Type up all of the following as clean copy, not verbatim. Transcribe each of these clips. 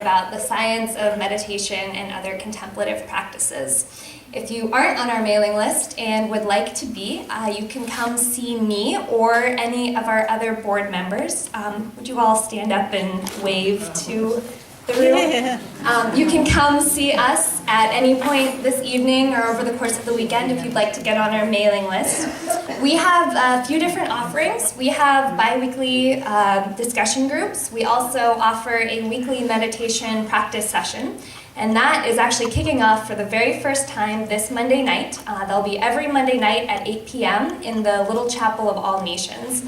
about the science of meditation and other contemplative practices. If you aren't on our mailing list and would like to be, you can come see me or any of our other board members. Would you all stand up and wave to the room? You can come see us at any point this evening or over the course of the weekend if you'd like to get on our mailing list. We have a few different offerings. We have bi-weekly discussion groups. We also offer a weekly meditation practice session. And that is actually kicking off for the very first time this Monday night. They'll be every Monday night at 8 p.m. in the Little Chapel of All Nations,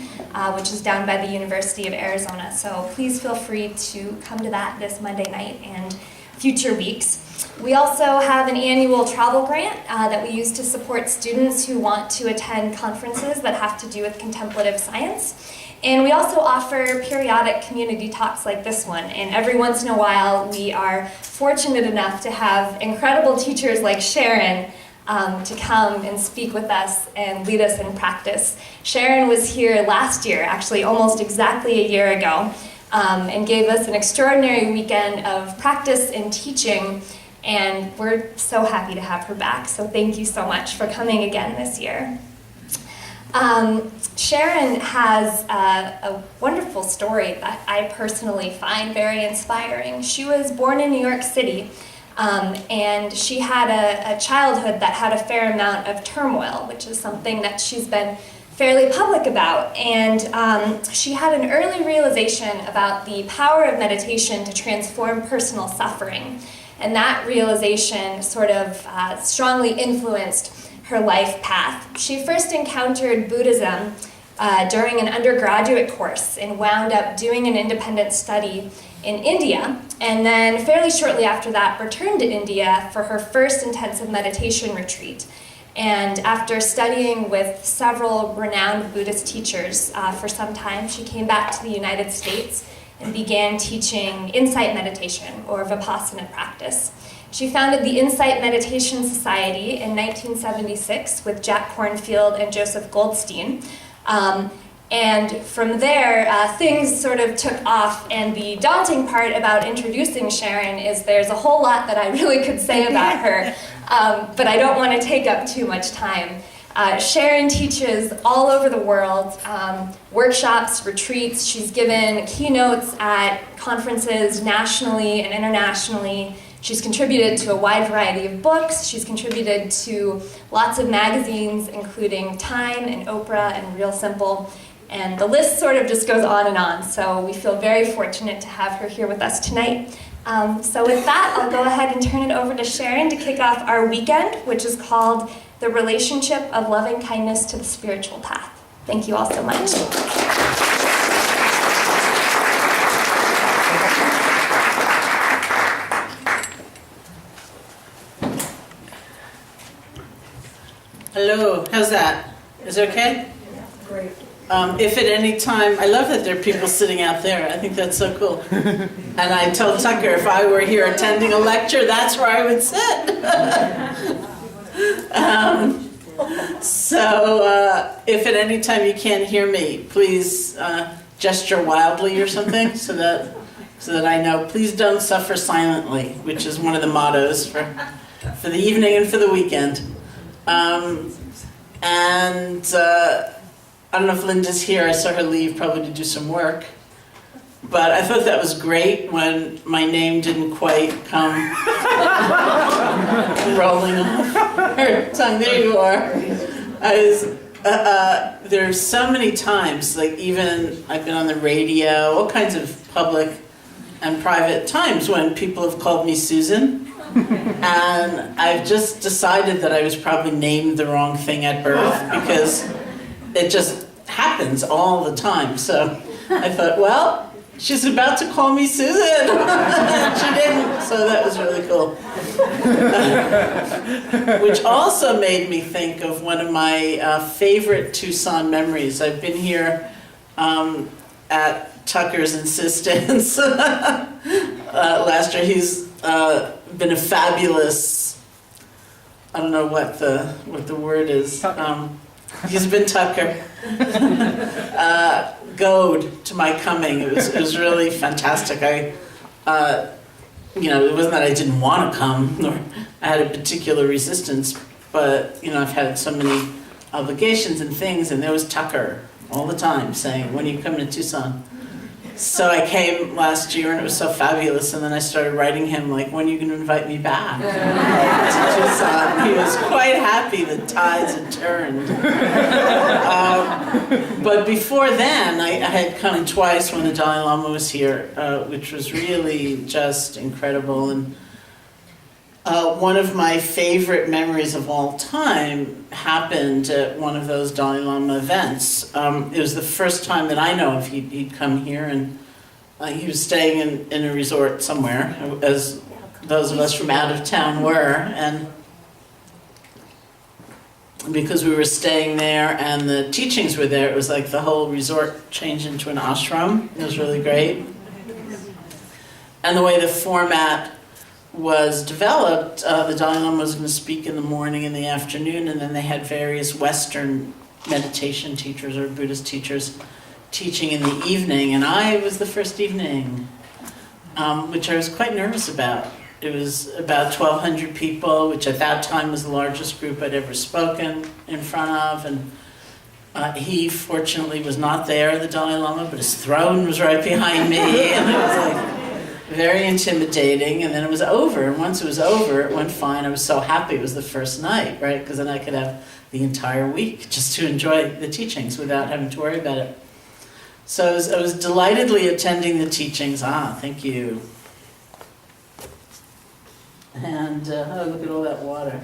which is down by the University of Arizona. So please feel free to come to that this Monday night and future weeks. We also have an annual travel grant that we use to support students who want to attend conferences that have to do with contemplative science. And we also offer periodic community talks like this one. And every once in a while, we are fortunate enough to have incredible teachers like Sharon to come and speak with us and lead us in practice. Sharon was here last year, actually almost exactly a year ago, and gave us an extraordinary weekend of practice and teaching. And we're so happy to have her back. So thank you so much for coming again this year. Sharon has a wonderful story that I personally find very inspiring. She was born in New York City, and she had a childhood that had a fair amount of turmoil, which is something that she's been fairly public about. And she had an early realization about the power of meditation to transform personal suffering. And that realization sort of strongly influenced her life path. She first encountered Buddhism during an undergraduate course and wound up doing an independent study in India, and then fairly shortly after that returned to India for her first intensive meditation retreat. And after studying with several renowned Buddhist teachers for some time, she came back to the United States and began teaching insight meditation, or Vipassana practice. She founded the Insight Meditation Society in 1976 with Jack Kornfield and Joseph Goldstein. And from there, things sort of took off, and the daunting part about introducing Sharon is there's a whole lot that I really could say about her, but I don't want to take up too much time. Sharon teaches all over the world, workshops, retreats. She's given keynotes at conferences nationally and internationally. She's contributed to a wide variety of books. She's contributed to lots of magazines, including Time and Oprah and Real Simple. And the list sort of just goes on and on. So we feel very fortunate to have her here with us tonight. So with that, I'll go ahead and turn it over to Sharon to kick off our weekend, which is called The Relationship of Loving Kindness to the Spiritual Path. Thank you all so much. Hello, how's that? Is it okay? Yeah, great. If at any time, I love that there are people sitting out there. I think that's so cool. And I told Tucker if I were here attending a lecture, that's where I would sit. If at any time you can't hear me, please gesture wildly or something so that I know. Please don't suffer silently, which is one of the mottos for the evening and for the weekend. I don't know if Linda's here. I saw her leave probably to do some work. But I thought that was great when my name didn't quite come rolling off her tongue. There you are. There's so many times, like even I've been on the radio, all kinds of public and private times when people have called me Susan. And I've just decided that I was probably named the wrong thing at birth because it just happens all the time. So I thought, well, she's about to call me Susan. She didn't, so that was really cool. Which also made me think of one of my favorite Tucson memories. I've been here at Tucker's insistence last year. He's been a fabulous, I don't know what the word is. He's been Tucker. Goad to my coming. It was really fantastic. it wasn't that I didn't want to come, nor I had a particular resistance, but, I've had so many obligations and things, and there was Tucker all the time saying, when are you coming to Tucson? So I came last year, and it was so fabulous, and then I started writing him, like, when are you going to invite me back to Tucson? He was quite happy the tides had turned. But before then, I had come twice when the Dalai Lama was here, which was really just incredible. And one of my favorite memories of all time happened at one of those Dalai Lama events. It was the first time that I know of he'd come here, and he was staying in a resort somewhere, as those of us from out of town were, and because we were staying there and the teachings were there, it was like the whole resort changed into an ashram. It was really great. And the way the format was developed, the Dalai Lama was going to speak in the morning and the afternoon, and then they had various Western meditation teachers or Buddhist teachers teaching in the evening, and I was the first evening, which I was quite nervous about. It was about 1,200 people, which at that time was the largest group I'd ever spoken in front of, and he fortunately was not there, the Dalai Lama, but his throne was right behind me, and it was like very intimidating, and then it was over, and once it was over, it went fine. I was so happy it was the first night, right, because then I could have the entire week just to enjoy the teachings without having to worry about it. So I was delightedly attending the teachings. Thank you. And, look at all that water.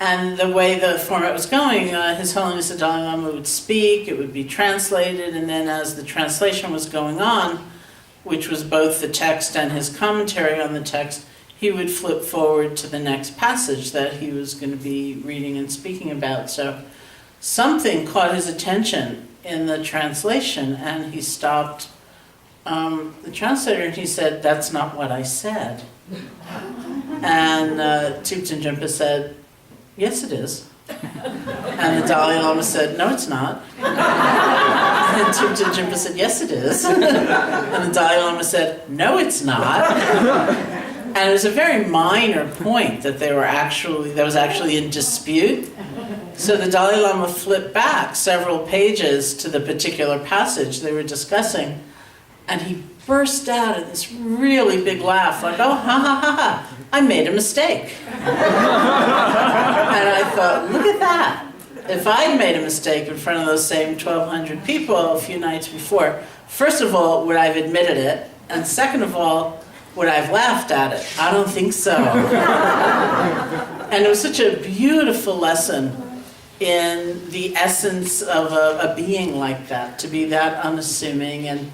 And the way the format was going, His Holiness the Dalai Lama would speak, it would be translated, and then as the translation was going on, which was both the text and his commentary on the text, he would flip forward to the next passage that he was going to be reading and speaking about. So something caught his attention in the translation, and he stopped the translator, and he said, "That's not what I said." And Thupten Jinpa said, "Yes, it is." And the Dalai Lama said, "No, it's not." And Thupten Jinpa said, "Yes, it is." And the Dalai Lama said, "No, it's not." And it was a very minor point that that was actually in dispute. So the Dalai Lama flipped back several pages to the particular passage they were discussing, and he burst out in this really big laugh, like, "Oh, ha ha ha ha, I made a mistake." And I thought, look at that. If I'd made a mistake in front of those same 1,200 people a few nights before, first of all, would I have admitted it? And second of all, would I have laughed at it? I don't think so. And it was such a beautiful lesson in the essence of a being like that, to be that unassuming and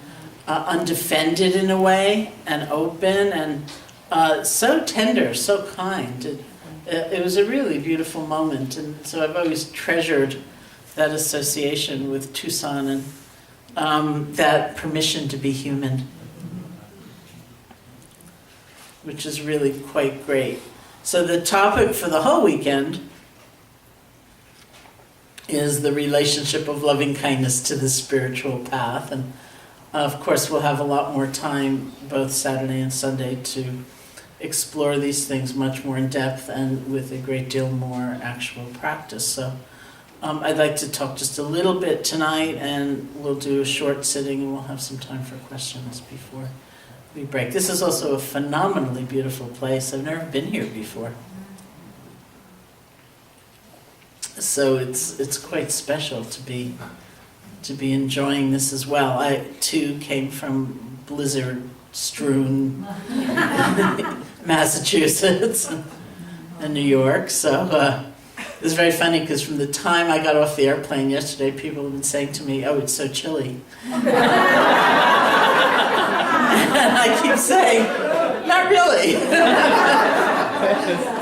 undefended in a way, and open, and so tender, so kind. It was a really beautiful moment, and so I've always treasured that association with Tucson and that permission to be human, which is really quite great. So the topic for the whole weekend is the relationship of loving kindness to the spiritual path, and of course we'll have a lot more time both Saturday and Sunday to explore these things much more in depth and with a great deal more actual practice. So I'd like to talk just a little bit tonight, and we'll do a short sitting, and we'll have some time for questions before we break. This is also a phenomenally beautiful place. I've never been here before. So it's quite special to be enjoying this as well. I too came from blizzard-strewn Massachusetts and New York, so it's very funny because from the time I got off the airplane yesterday, people have been saying to me, "Oh, it's so chilly." And I keep saying, "Not really."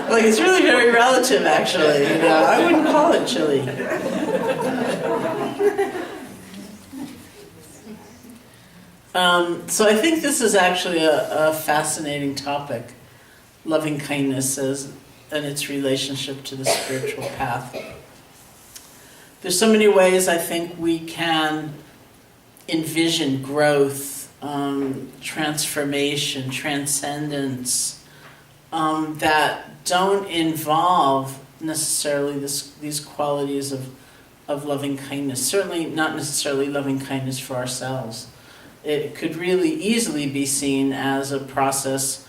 Like, it's really very relative, actually. I wouldn't call it chilly. So I think this is actually a fascinating topic, loving kindness and its relationship to the spiritual path. There's so many ways I think we can envision growth transformation, transcendence, that don't involve necessarily these qualities of loving kindness. Certainly not necessarily loving kindness for ourselves. It could really easily be seen as a process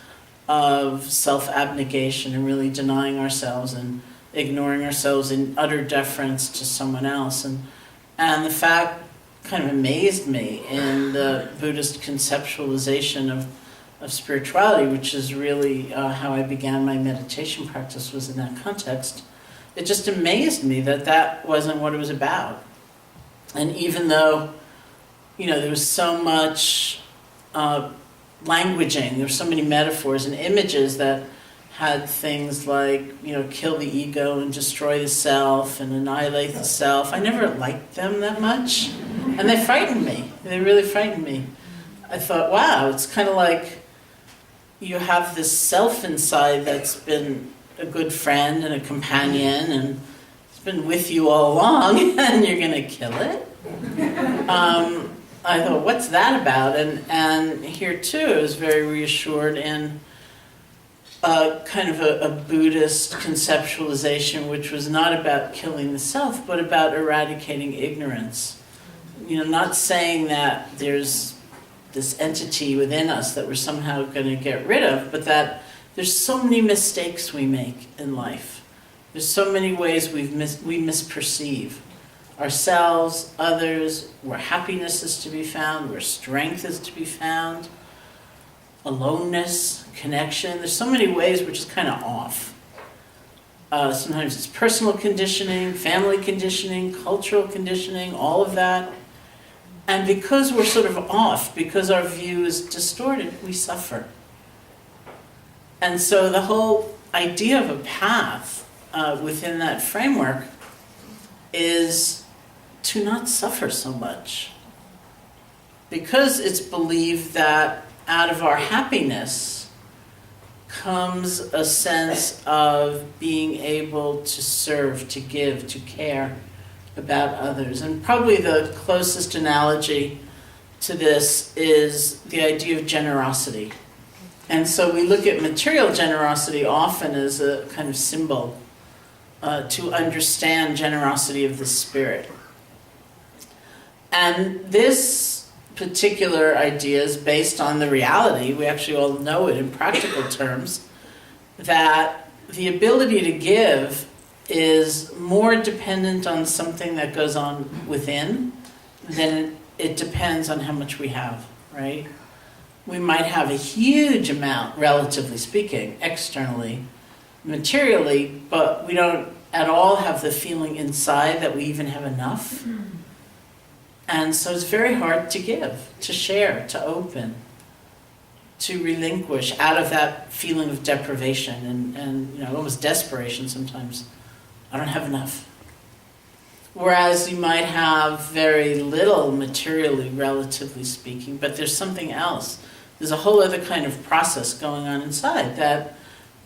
of self-abnegation and really denying ourselves and ignoring ourselves in utter deference to someone else. And the fact kind of amazed me in the Buddhist conceptualization of spirituality, which is really how I began my meditation practice, was in that context. It just amazed me that that wasn't what it was about. And even though, there was so much languaging, there were so many metaphors and images that had things like, kill the ego and destroy the self and annihilate the self. I never liked them that much. And they frightened me. They really frightened me. I thought, wow, it's kind of like you have this self inside that's been a good friend and a companion and it's been with you all along and you're going to kill it? I thought, what's that about? And here too, I was very reassured in kind of a Buddhist conceptualization, which was not about killing the self, but about eradicating ignorance. Not saying that there's this entity within us that we're somehow going to get rid of, but that there's so many mistakes we make in life. There's so many ways we misperceive ourselves, others, where happiness is to be found, where strength is to be found, aloneness, connection. There's so many ways we're just kind of off. Sometimes it's personal conditioning, family conditioning, cultural conditioning, all of that. And because we're sort of off, because our view is distorted, we suffer. And so the whole idea of a path within that framework is to not suffer so much. Because it's believed that out of our happiness comes a sense of being able to serve, to give, to care about others. And probably the closest analogy to this is the idea of generosity. And so we look at material generosity often as a kind of symbol to understand generosity of the spirit. And this particular idea is based on the reality, we actually all know it in practical terms, that the ability to give is more dependent on something that goes on within than it depends on how much we have, right? We might have a huge amount, relatively speaking, externally, materially, but we don't at all have the feeling inside that we even have enough. And so it's very hard to give, to share, to open, to relinquish out of that feeling of deprivation and almost desperation sometimes. I don't have enough. Whereas you might have very little materially, relatively speaking, but there's something else. There's a whole other kind of process going on inside that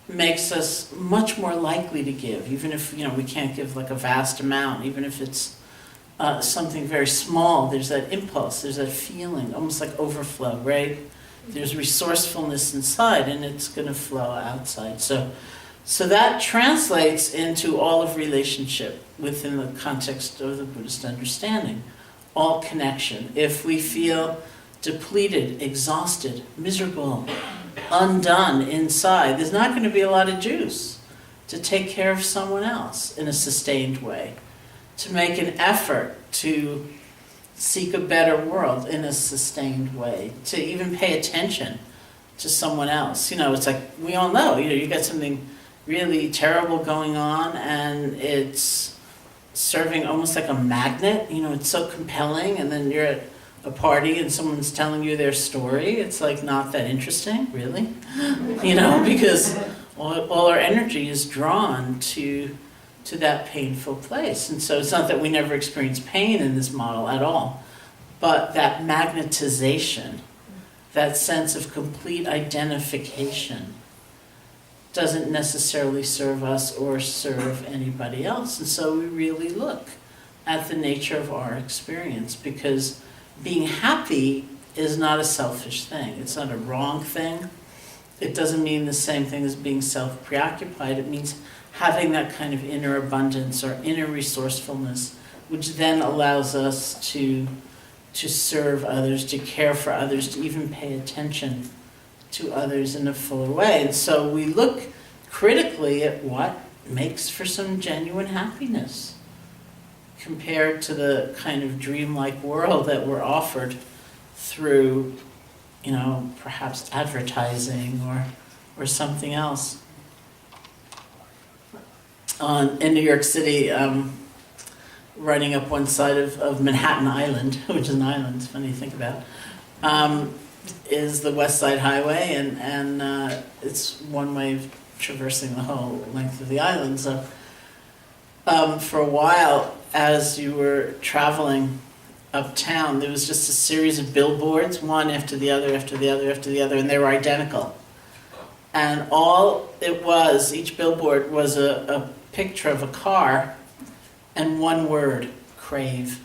makes us much more likely to give, even if we can't give like a vast amount, even if it's something very small. There's that impulse, there's that feeling, almost like overflow, right? There's resourcefulness inside, and it's going to flow outside. So that translates into all of relationship within the context of the Buddhist understanding. All connection. If we feel depleted, exhausted, miserable, undone inside, there's not going to be a lot of juice to take care of someone else in a sustained way, to make an effort to seek a better world in a sustained way, to even pay attention to someone else. It's like, we all know, you got something really terrible going on and it's serving almost like a magnet, it's so compelling, and then you're at a party and someone's telling you their story, it's like not that interesting, really, because all our energy is drawn to that painful place. And so it's not that we never experience pain in this model at all, but that magnetization, that sense of complete identification doesn't necessarily serve us or serve anybody else. And so we really look at the nature of our experience, because being happy is not a selfish thing. It's not a wrong thing. It doesn't mean the same thing as being self-preoccupied. It means having that kind of inner abundance or inner resourcefulness, which then allows us to serve others, to care for others, to even pay attention to others in a fuller way. And so we look critically at what makes for some genuine happiness compared to the kind of dreamlike world that we're offered through, perhaps advertising or something else. In New York City, running up one side of Manhattan Island, which is an island, it's funny to think about, is the West Side Highway, and it's one way of traversing the whole length of the island. So for a while, as you were traveling uptown, there was just a series of billboards, one after the other, after the other, after the other, and they were identical. And all it was, each billboard was a picture of a car and one word, crave.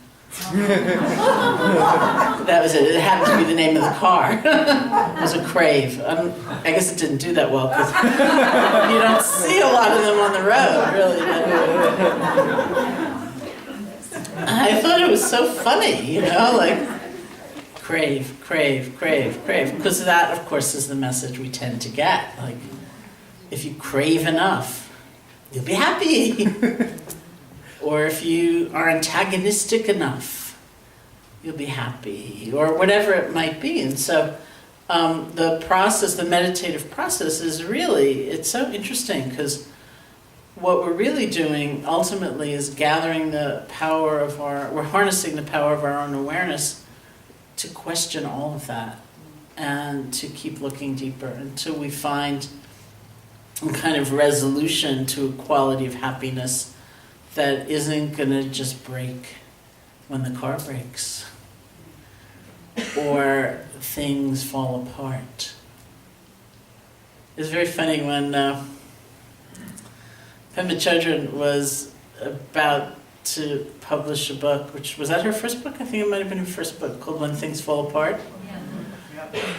That was it. It happened to be the name of the car. It was a crave. I guess it didn't do that well because you don't see a lot of them on the road, really. I thought it was so funny, like crave, crave, crave, crave. Because that, of course, is the message we tend to get. Like, if you crave enough, you'll be happy. Or if you are antagonistic enough, you'll be happy, or whatever it might be. And so the process, the meditative process is really, it's so interesting because what we're really doing ultimately is gathering the power of we're harnessing the power of our own awareness to question all of that and to keep looking deeper until we find a kind of resolution to a quality of happiness that isn't going to just break when the car breaks or things fall apart. It's very funny when Pema Chodron was about to publish a book, which was that her first book? I think it might have been her first book, called When Things Fall Apart.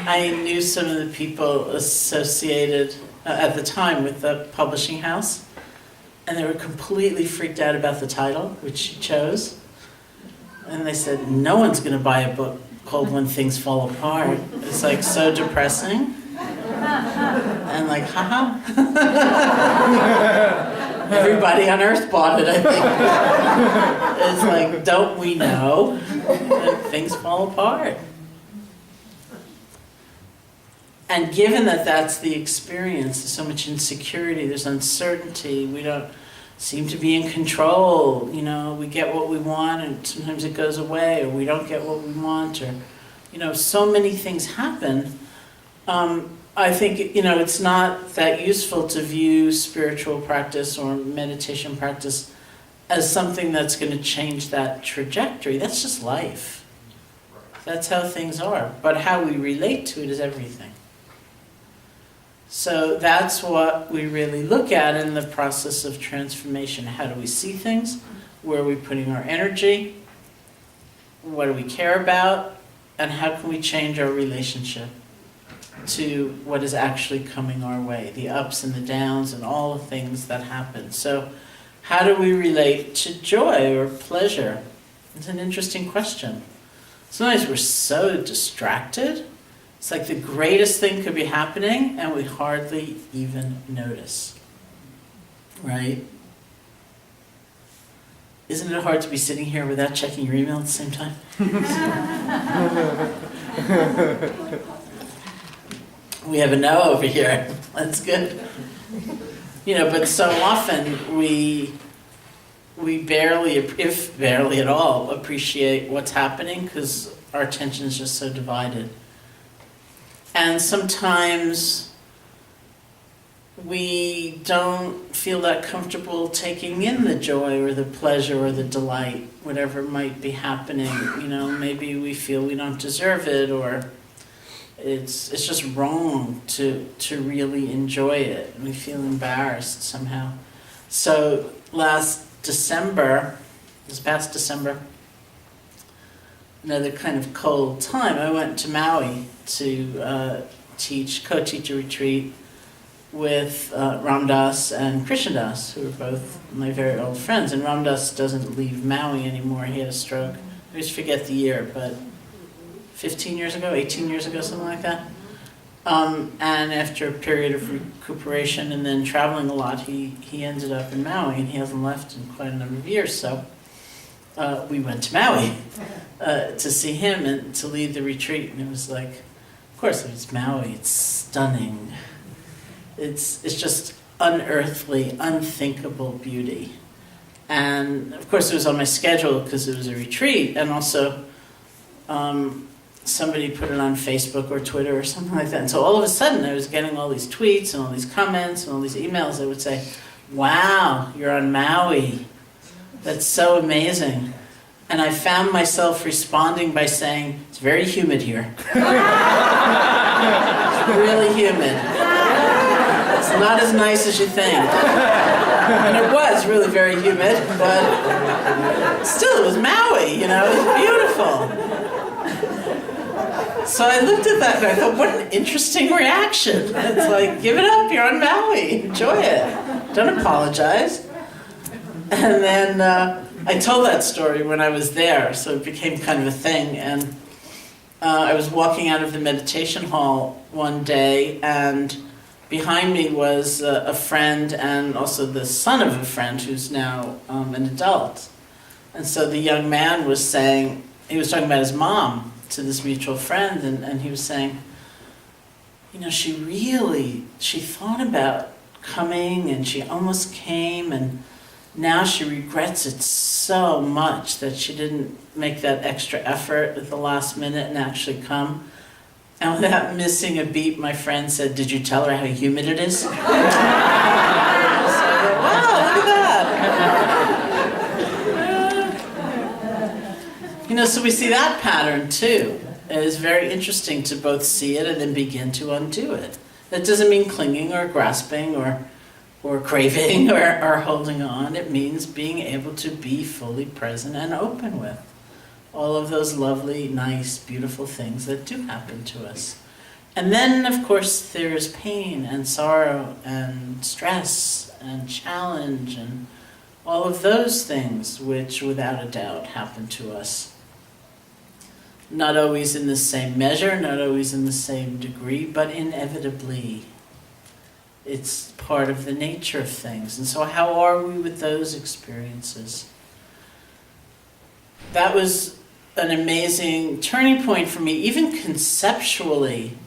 I knew some of the people associated at the time with the publishing house, and they were completely freaked out about the title, which she chose. And they said, no one's going to buy a book called When Things Fall Apart. It's like so depressing. And like, haha. Everybody on earth bought it, I think. It's like, don't we know that things fall apart? And given that that's the experience, there's so much insecurity, there's uncertainty, we don't seem to be in control, we get what we want and sometimes it goes away, or we don't get what we want, or, so many things happen. I think, it's not that useful to view spiritual practice or meditation practice as something that's going to change that trajectory. That's just life. That's how things are. But how we relate to it is everything. So that's what we really look at in the process of transformation. How do we see things? Where are we putting our energy? What do we care about? And how can we change our relationship to what is actually coming our way, the ups and the downs and all the things that happen. So how do we relate to joy or pleasure? It's an interesting question. Sometimes we're so distracted. It's like the greatest thing could be happening and we hardly even notice. Right? Isn't it hard to be sitting here without checking your email at the same time? We have a no over here. That's good. But so often we barely, if barely at all, appreciate what's happening because our attention is just so divided. And sometimes we don't feel that comfortable taking in the joy or the pleasure or the delight, whatever might be happening. Maybe we feel we don't deserve it, or it's just wrong to really enjoy it. We feel embarrassed somehow. So this past December, another kind of cold time, I went to Maui to co-teach a retreat with Ram Dass and Krishna Das, who are both my very old friends. And Ram Dass doesn't leave Maui anymore. He had a stroke. I always forget the year, but 15 years ago, 18 years ago, something like that. And after a period of recuperation and then traveling a lot, he ended up in Maui, and he hasn't left in quite a number of years. So we went to Maui to see him and to lead the retreat. And it was like, of course, it's Maui. It's stunning. It's just unearthly, unthinkable beauty. And of course, it was on my schedule because it was a retreat, and also somebody put it on Facebook or Twitter or something like that. And so all of a sudden, I was getting all these tweets and all these comments and all these emails that would say, "Wow, you're on Maui. That's so amazing." And I found myself responding by saying, "It's very humid here." It's really humid. It's not as nice as you think. And it was really very humid, but still, it was Maui, it was beautiful. So I looked at that and I thought, what an interesting reaction. It's like, give it up, you're on Maui, enjoy it. Don't apologize. And then I told that story when I was there, so it became kind of a thing. And I was walking out of the meditation hall one day, and behind me was a friend and also the son of a friend who's now an adult. And so the young man was saying, he was talking about his mom to this mutual friend, and he was saying, she thought about coming, and she almost came, and now she regrets it so much that she didn't make that extra effort at the last minute and actually come. And without missing a beat, my friend said, "Did you tell her how humid it is?" So I go, wow, look at that. So we see that pattern too. It is very interesting to both see it and then begin to undo it. That doesn't mean clinging or grasping or craving or holding on. It means being able to be fully present and open with all of those lovely, nice, beautiful things that do happen to us. And then, of course, there's pain and sorrow and stress and challenge and all of those things which, without a doubt, happen to us. Not always in the same measure, not always in the same degree, but inevitably. It's part of the nature of things. And so how are we with those experiences? That was an amazing turning point for me, even conceptually,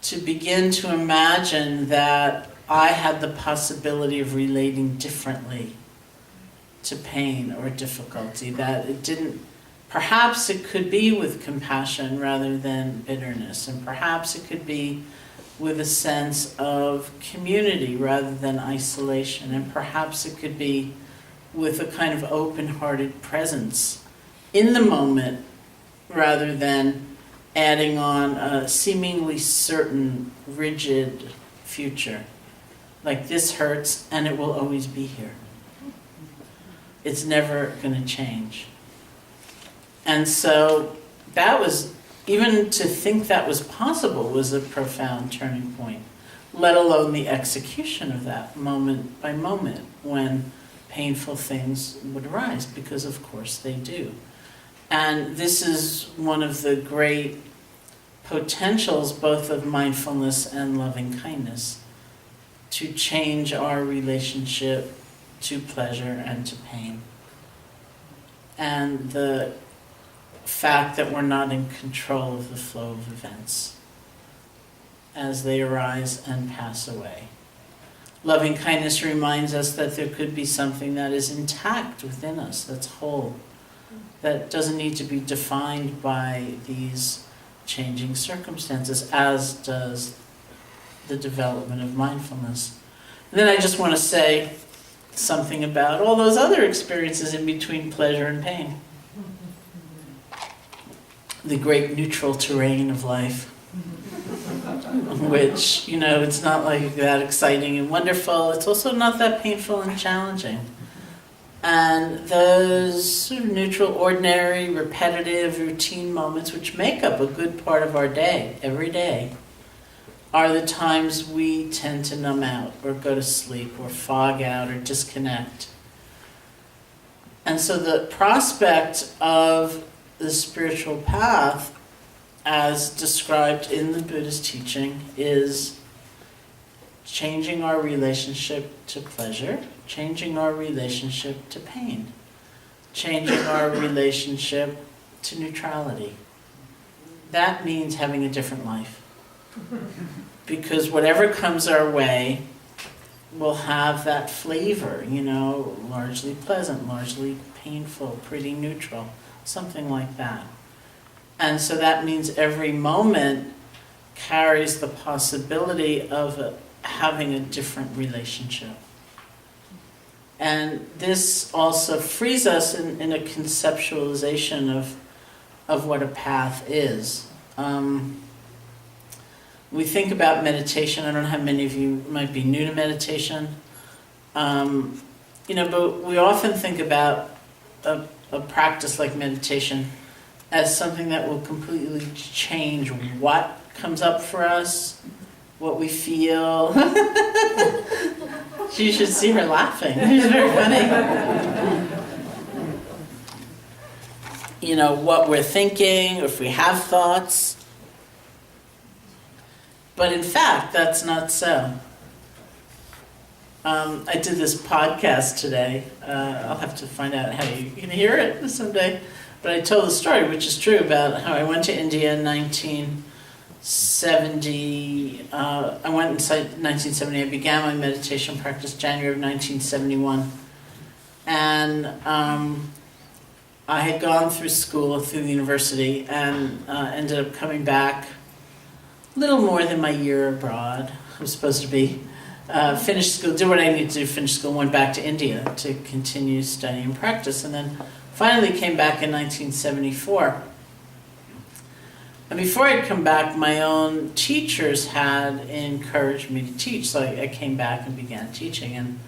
to begin to imagine that I had the possibility of relating differently to pain or difficulty, that it didn't, perhaps it could be with compassion rather than bitterness, and perhaps it could be with a sense of community rather than isolation, and perhaps it could be with a kind of open-hearted presence in the moment rather than adding on a seemingly certain, rigid future. Like, this hurts and it will always be here. It's never going to change. And so that was, even to think that was possible was a profound turning point, let alone the execution of that moment by moment when painful things would arise, because of course they do. And this is one of the great potentials both of mindfulness and loving kindness, to change our relationship to pleasure and to pain. And the fact that we're not in control of the flow of events as they arise and pass away. Loving kindness reminds us that there could be something that is intact within us, that's whole, that doesn't need to be defined by these changing circumstances, as does the development of mindfulness. And then I just want to say something about all those other experiences in between pleasure and pain. The great neutral terrain of life, which, it's not like that exciting and wonderful. It's also not that painful and challenging. And those sort of neutral, ordinary, repetitive, routine moments, which make up a good part of our day, every day, are the times we tend to numb out or go to sleep or fog out or disconnect. And so the prospect of the spiritual path, as described in the Buddhist teaching, is changing our relationship to pleasure, changing our relationship to pain, changing our relationship to neutrality. That means having a different life. Because whatever comes our way will have that flavor, largely pleasant, largely painful, pretty neutral, something like that. And so that means every moment carries the possibility of having a different relationship. And this also frees us in a conceptualization of what a path is. We think about meditation. I don't know how many of you might be new to meditation. But we often think about a practice like meditation as something that will completely change what comes up for us, what we feel. You should see her laughing. It's very funny. What we're thinking, if we have thoughts. But in fact, that's not so. I did this podcast today. I'll have to find out how you can hear it someday. But I told the story, which is true, about how I went to India in 1970. I went in 1970. I began my meditation practice January of 1971. And I had gone through school, through the university, and ended up coming back a little more than my year abroad. I was supposed to be. Finished school, did what I needed to do, finish school, went back to India to continue study and practice, and then finally came back in 1974. And before I'd come back, my own teachers had encouraged me to teach, so I came back and began teaching. And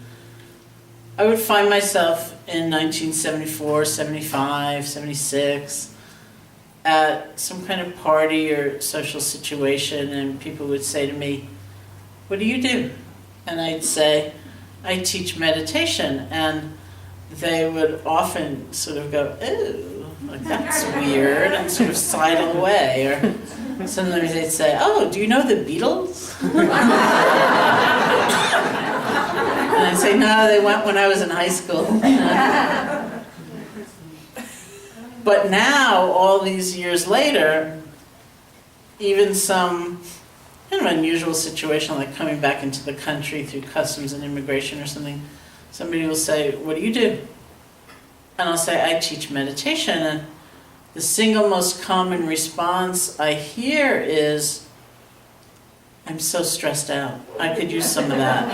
I would find myself in 1974, 75, 76, at some kind of party or social situation, and people would say to me, "What do you do?" And I'd say, "I teach meditation." And they would often sort of go, "Ooh, like that's weird," and sort of sidle away. Or sometimes they'd say, "Oh, do you know the Beatles?" And I'd say, "No, they went when I was in high school." But now, all these years later, even some kind of unusual situation like coming back into the country through customs and immigration or something, somebody will say, "What do you do?" And I'll say, "I teach meditation." And the single most common response I hear is, "I'm so stressed out. I could use some of that."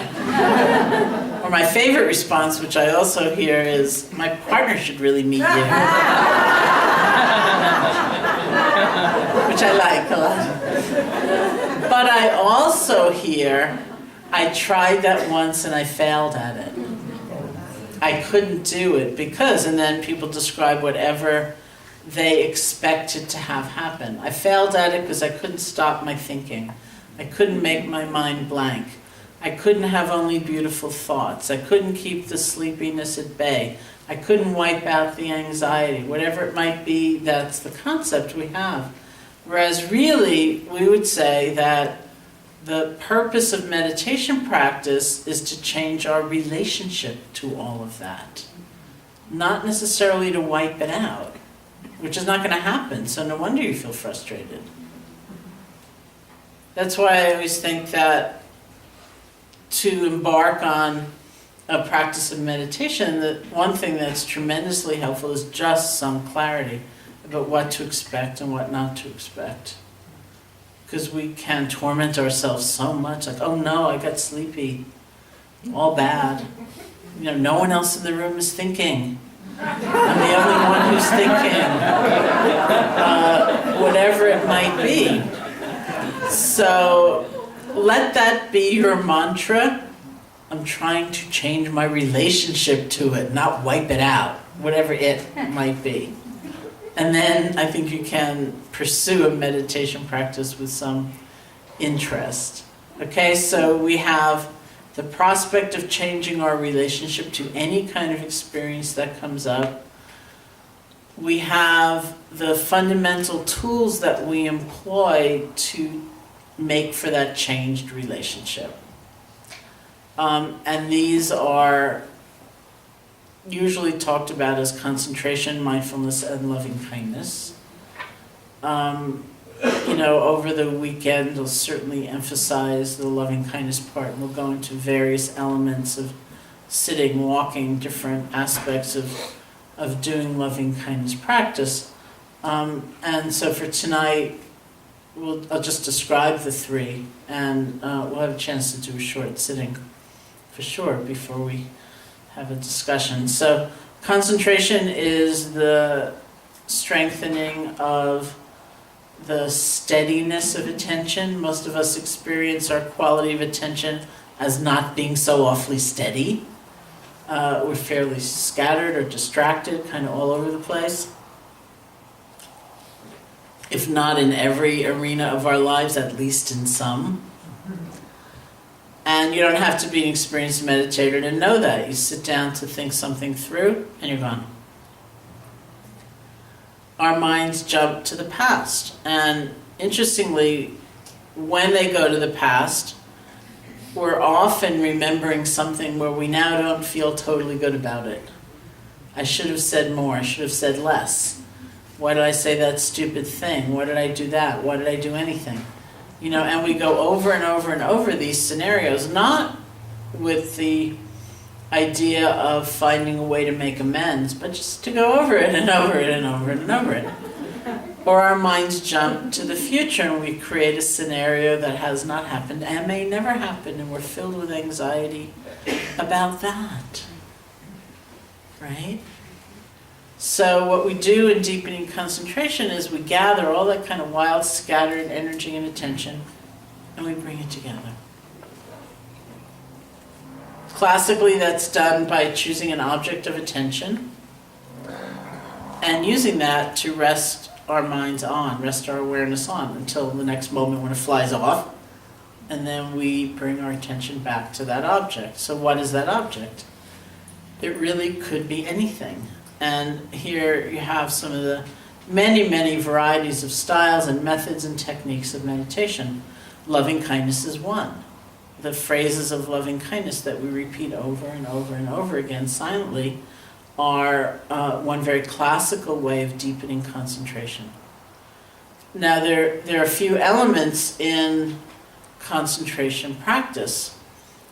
Or my favorite response, which I also hear, is, "My partner should really meet you." Which I like a lot. But I also hear, "I tried that once and I failed at it. I couldn't do it because," and then people describe whatever they expected to have happen. "I failed at it because I couldn't stop my thinking. I couldn't make my mind blank. I couldn't have only beautiful thoughts. I couldn't keep the sleepiness at bay. I couldn't wipe out the anxiety." Whatever it might be, that's the concept we have. Whereas really, we would say that the purpose of meditation practice is to change our relationship to all of that. Not necessarily to wipe it out, which is not going to happen, so no wonder you feel frustrated. That's why I always think that to embark on a practice of meditation, that one thing that's tremendously helpful is just some clarity about what to expect and what not to expect. Because we can torment ourselves so much, like, "Oh no, I got sleepy, all bad. No one else in the room is thinking. I'm the only one who's thinking." Whatever it might be. So let that be your mantra I'm trying to change my relationship to it, not wipe it out, whatever it might be. And then I think you can pursue a meditation practice with some interest. Okay, so we have the prospect of changing our relationship to any kind of experience that comes up. We have the fundamental tools that we employ to make for that changed relationship. And these are usually talked about as concentration, mindfulness, and loving kindness. Over the weekend, I'll certainly emphasize the loving kindness part, and we'll go into various elements of sitting, walking, different aspects of doing loving kindness practice. And so for tonight, I'll just describe the three, and we'll have a chance to do a short sitting for sure before we have a discussion. So concentration is the strengthening of the steadiness of attention. Most of us experience our quality of attention as not being so awfully steady. We're fairly scattered or distracted, kind of all over the place. If not in every arena of our lives, at least in some. And you don't have to be an experienced meditator to know that. You sit down to think something through, and you're gone. Our minds jump to the past. And interestingly, when they go to the past, we're often remembering something where we now don't feel totally good about it. I should have said more. I should have said less. Why did I say that stupid thing? Why did I do that? Why did I do anything? And we go over and over and over these scenarios, not with the idea of finding a way to make amends, but just to go over it and over it and over it and over it. Or our minds jump to the future and we create a scenario that has not happened and may never happen, and we're filled with anxiety about that. Right? So what we do in deepening concentration is we gather all that kind of wild, scattered energy and attention, and we bring it together. Classically, that's done by choosing an object of attention and using that to rest our minds on, rest our awareness on, until the next moment when it flies off, and then we bring our attention back to that object. So what is that object? It really could be anything. And here you have some of the many, many varieties of styles and methods and techniques of meditation. Loving kindness is one. The phrases of loving kindness that we repeat over and over and over again silently are one very classical way of deepening concentration. Now there are a few elements in concentration practice.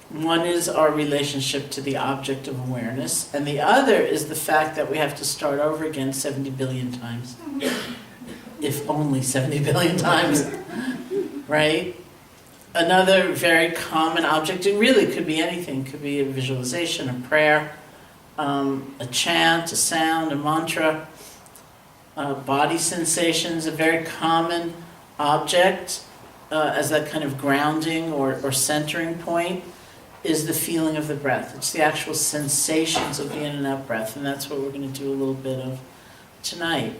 One is our relationship to the object of awareness, and the other is the fact that we have to start over again 70 billion times. If only 70 billion times, right? Another very common object, it really could be anything. It could be a visualization, a prayer, a chant, a sound, a mantra, body sensations. A very common object as that kind of grounding or centering point is the feeling of the breath. It's the actual sensations of the in and out breath, and that's what we're going to do a little bit of tonight.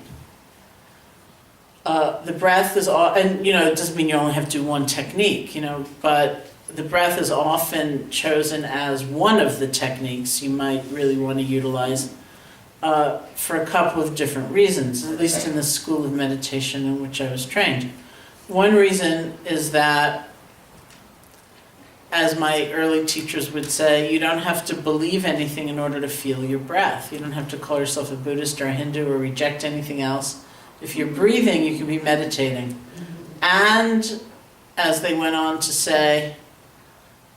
The breath is, and it doesn't mean you only have to do one technique, but the breath is often chosen as one of the techniques you might really want to utilize for a couple of different reasons, at least in the school of meditation in which I was trained. One reason is that, as my early teachers would say, you don't have to believe anything in order to feel your breath. You don't have to call yourself a Buddhist or a Hindu or reject anything else. If you're breathing, you can be meditating. And, as they went on to say,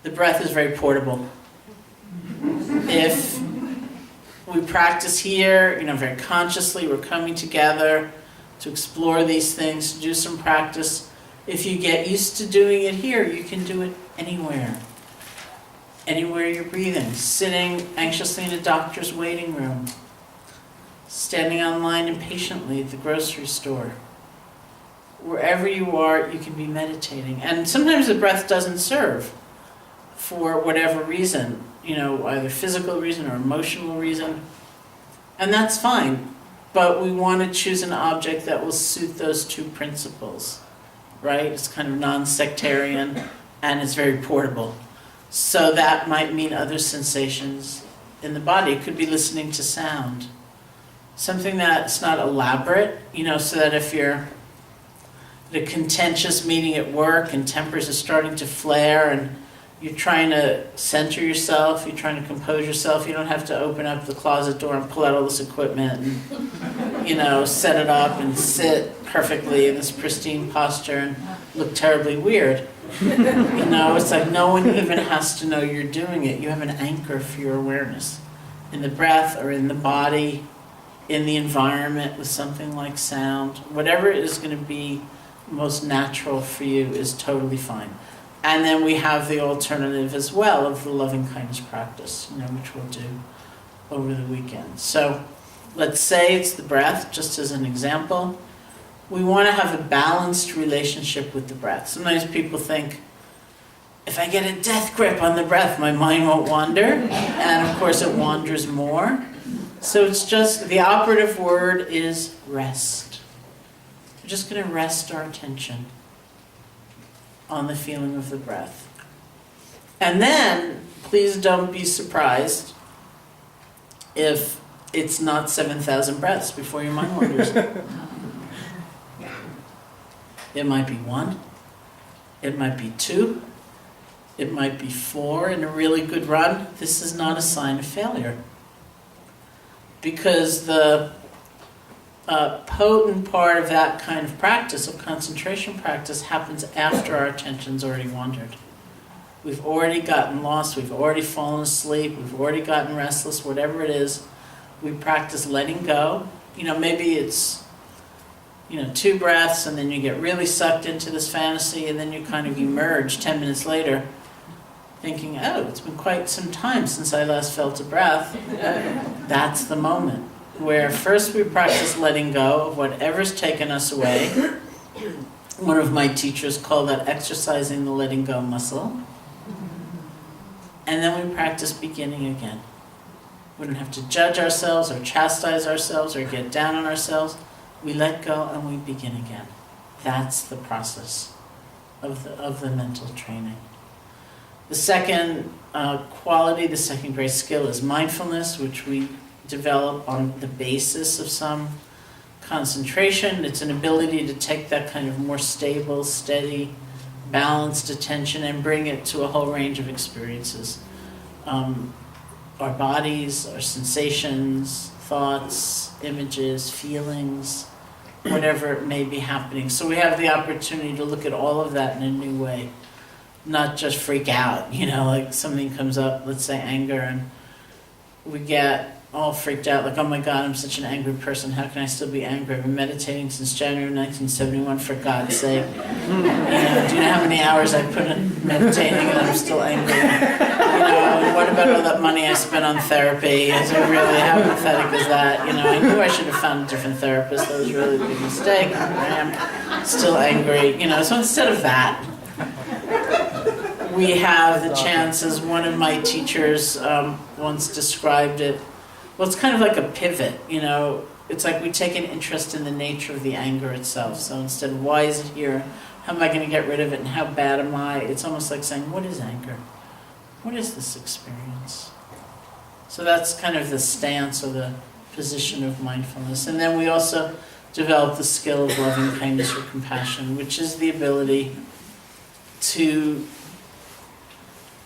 the breath is very portable. If we practice here, very consciously, we're coming together to explore these things, to do some practice. If you get used to doing it here, you can do it anywhere. Anywhere you're breathing. Sitting anxiously in a doctor's waiting room. Standing online impatiently at the grocery store. Wherever you are, you can be meditating. And sometimes the breath doesn't serve for whatever reason, either physical reason or emotional reason. And that's fine, but we want to choose an object that will suit those two principles, right? It's kind of non-sectarian and it's very portable. So that might mean other sensations in the body. It could be listening to sound. Something that's not elaborate, so that if you're at a contentious meeting at work and tempers are starting to flare and you're trying to center yourself, you're trying to compose yourself, you don't have to open up the closet door and pull out all this equipment and, set it up and sit perfectly in this pristine posture and look terribly weird. It's like no one even has to know you're doing it. You have an anchor for your awareness in the breath or in the body, in the environment with something like sound. Whatever is going to be most natural for you is totally fine. And then we have the alternative as well of the loving kindness practice, which we'll do over the weekend. So let's say it's the breath, just as an example. We want to have a balanced relationship with the breath. Sometimes people think, if I get a death grip on the breath, my mind won't wander. And of course it wanders more. So it's just, the operative word is rest. We're just going to rest our attention on the feeling of the breath. And then, please don't be surprised if it's not 7,000 breaths before your mind wanders. It might be 1, it might be 2, it might be 4 in a really good run. This is not a sign of failure. Because the potent part of that kind of practice, of concentration practice, happens after our attention's already wandered. We've already gotten lost, we've already fallen asleep, we've already gotten restless, whatever it is. We practice letting go. Maybe it's, 2 breaths and then you get really sucked into this fantasy and then you kind of emerge 10 minutes later thinking, oh, it's been quite some time since I last felt a breath. That's the moment where first we practice letting go of whatever's taken us away. One of my teachers called that exercising the letting go muscle. And then we practice beginning again. We don't have to judge ourselves or chastise ourselves or get down on ourselves. We let go and we begin again. That's the process of the mental training. The second quality, the second great skill is mindfulness, which we develop on the basis of some concentration. It's an ability to take that kind of more stable, steady, balanced attention and bring it to a whole range of experiences. Our bodies, our sensations, thoughts, images, feelings, whatever it may be happening. So we have the opportunity to look at all of that in a new way, not just freak out, like something comes up, let's say anger, and we get all freaked out, like, oh my God, I'm such an angry person, how can I still be angry? I've been meditating since January 1971, for God's sake. Do you know how many hours I put in meditating and I'm still angry? And what about all that money I spent on therapy? Is it really, how pathetic is that? I knew I should have found a different therapist, that was a really big mistake. I am still angry, so instead of that, we have the chance, as one of my teachers once described it, well, it's kind of like a pivot, It's like we take an interest in the nature of the anger itself. So instead of why is it here, how am I going to get rid of it, and how bad am I? It's almost like saying, what is anger? What is this experience? So that's kind of the stance or the position of mindfulness. And then we also develop the skill of loving kindness or compassion, which is the ability to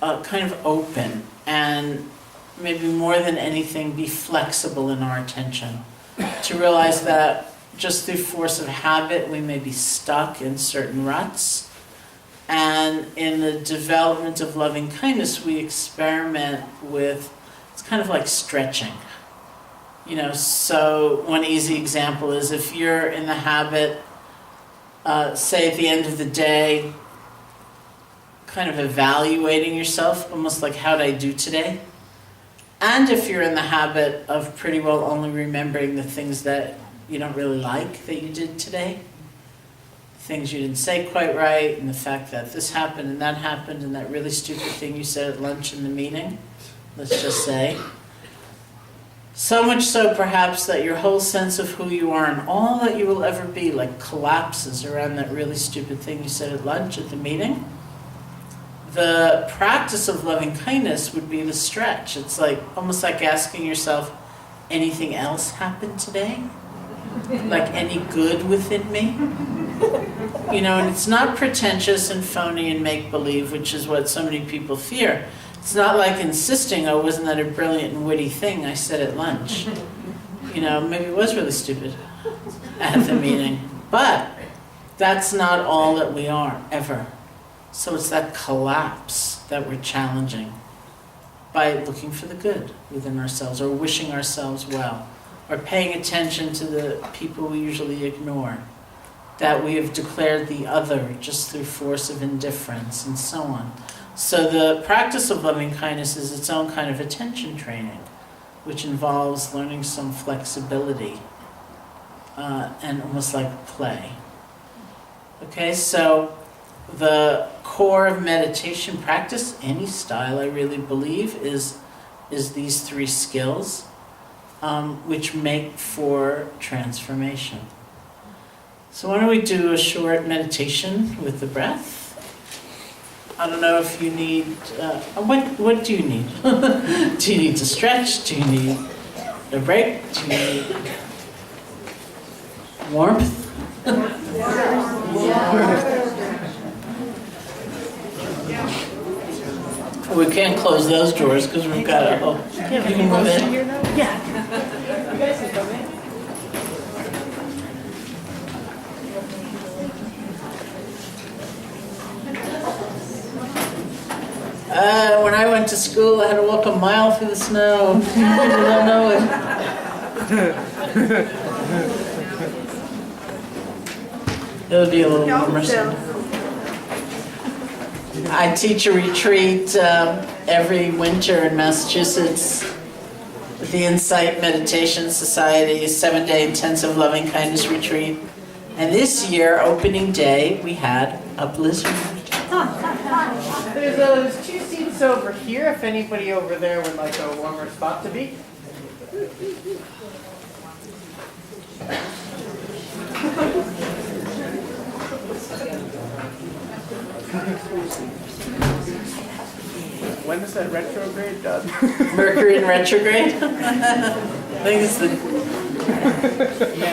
kind of open and maybe more than anything be flexible in our attention, to realize that just through force of habit we may be stuck in certain ruts, and in the development of loving kindness we experiment with, it's kind of like stretching. So one easy example is if you're in the habit, say at the end of the day, kind of evaluating yourself, almost like, how did I do today? And if you're in the habit of pretty well only remembering the things that you don't really like that you did today, things you didn't say quite right, and the fact that this happened and that really stupid thing you said at lunch in the meeting, let's just say. So much so perhaps that your whole sense of who you are and all that you will ever be like collapses around that really stupid thing you said at lunch at the meeting. The practice of loving kindness would be the stretch. It's like almost like asking yourself, anything else happened today? Like any good within me? You know, and it's not pretentious and phony and make-believe, which is what so many people fear. It's not like insisting, oh, wasn't that a brilliant and witty thing I said at lunch? You know, maybe it was really stupid at the meeting. But that's not all that we are, ever. So it's that collapse that we're challenging by looking for the good within ourselves, or wishing ourselves well, or paying attention to the people we usually ignore, that we have declared the other just through force of indifference, and so on. So the practice of loving kindness is its own kind of attention training, which involves learning some flexibility and almost like play. Okay, so the core of meditation practice, any style I really believe, is these three skills, which make for transformation. So why don't we do a short meditation with the breath? I don't know if you need, what do you need? Do you need to stretch? Do you need a break? Do you need warmth? We can't close those doors because we've got a, oh, you can move in. Yeah. When I went to school, I had to walk a mile through the snow. People don't know it. It would be a little warmer. I teach a retreat every winter in Massachusetts with the Insight Meditation Society, a 7-day intensive loving kindness retreat. And this year, opening day, we had a blizzard. There's 2 seats over here if anybody over there would like a warmer spot to be. When is that retrograde done? Mercury in retrograde? I think it's the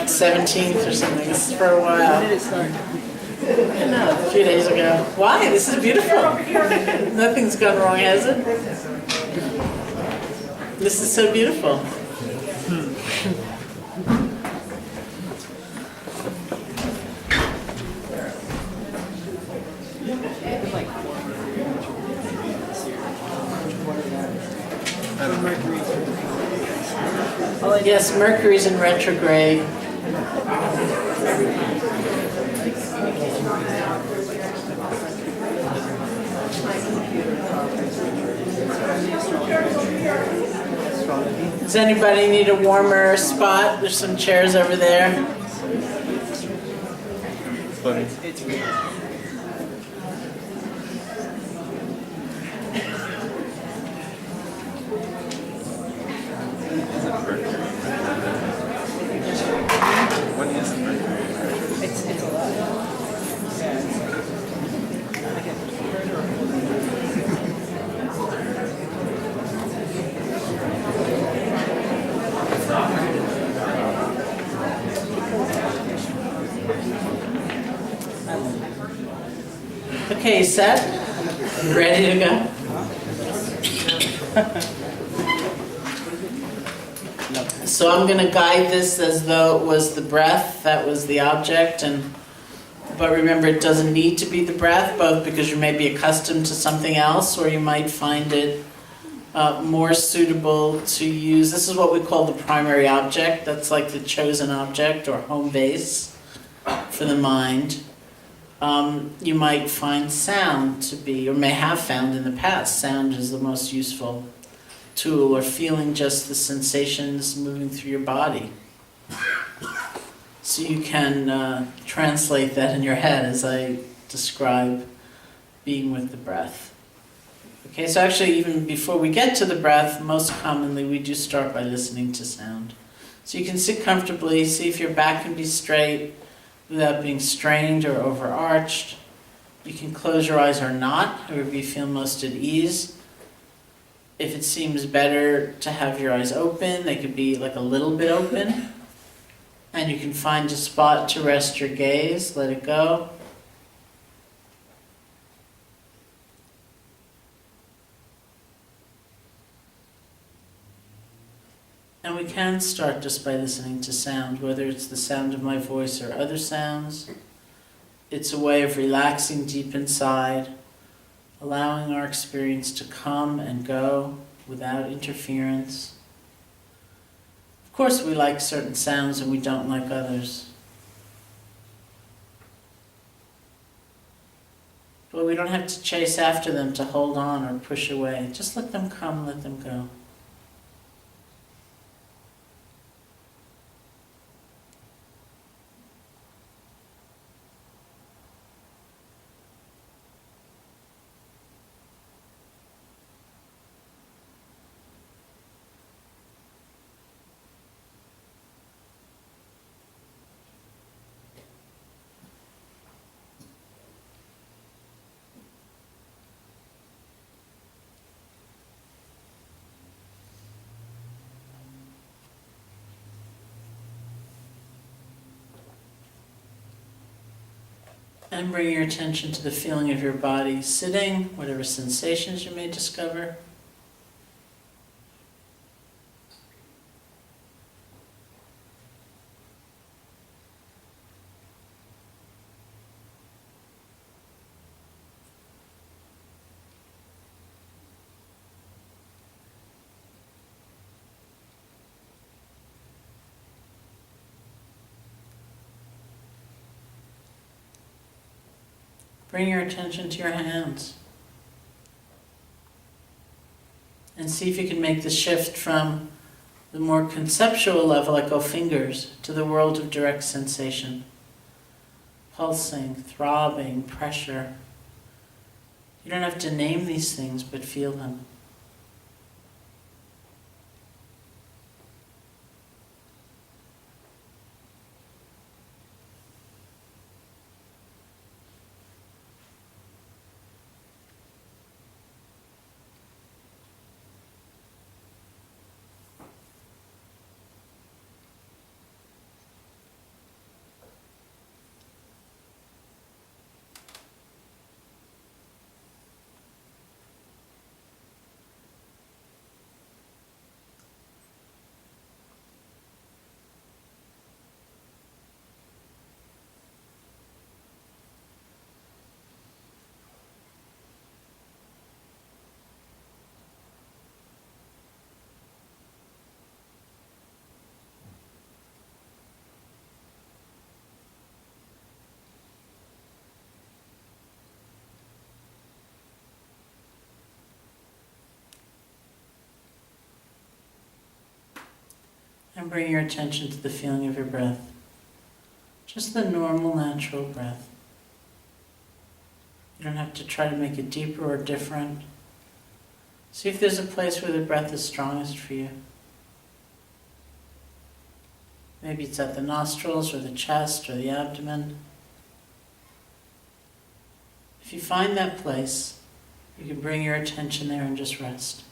17th or something. This is for a while. When did it start? No, a few days ago. Why? This is beautiful. Nothing's gone wrong, has it? This is so beautiful. Yes, Mercury's in retrograde. Does anybody need a warmer spot? There's some chairs over there. Okay, set? Ready to go? So I'm going to guide this as though it was the breath that was the object, but remember it doesn't need to be the breath, both because you may be accustomed to something else or you might find it more suitable to use. This is what we call the primary object. That's like the chosen object or home base for the mind. You might find sound to be, or may have found in the past, sound is the most useful tool, or feeling just the sensations moving through your body. so you can translate that in your head as I describe being with the breath. Okay, so actually even before we get to the breath, most commonly we do start by listening to sound. So you can sit comfortably, see if your back can be straight without being strained or overarched. You can close your eyes or not, however you feel most at ease. If it seems better to have your eyes open, they could be like a little bit open. And you can find a spot to rest your gaze, let it go. And we can start just by listening to sound, whether it's the sound of my voice or other sounds. It's a way of relaxing deep inside, allowing our experience to come and go without interference. Of course, we like certain sounds and we don't like others. But we don't have to chase after them to hold on or push away. Just let them come, let them go. And bring your attention to the feeling of your body sitting, whatever sensations you may discover. Bring your attention to your hands and see if you can make the shift from the more conceptual level, like fingers, to the world of direct sensation. Pulsing, throbbing, pressure. You don't have to name these things, but feel them. And bring your attention to the feeling of your breath. Just the normal, natural breath. You don't have to try to make it deeper or different. See if there's a place where the breath is strongest for you. Maybe it's at the nostrils or the chest or the abdomen. If you find that place, you can bring your attention there and just rest.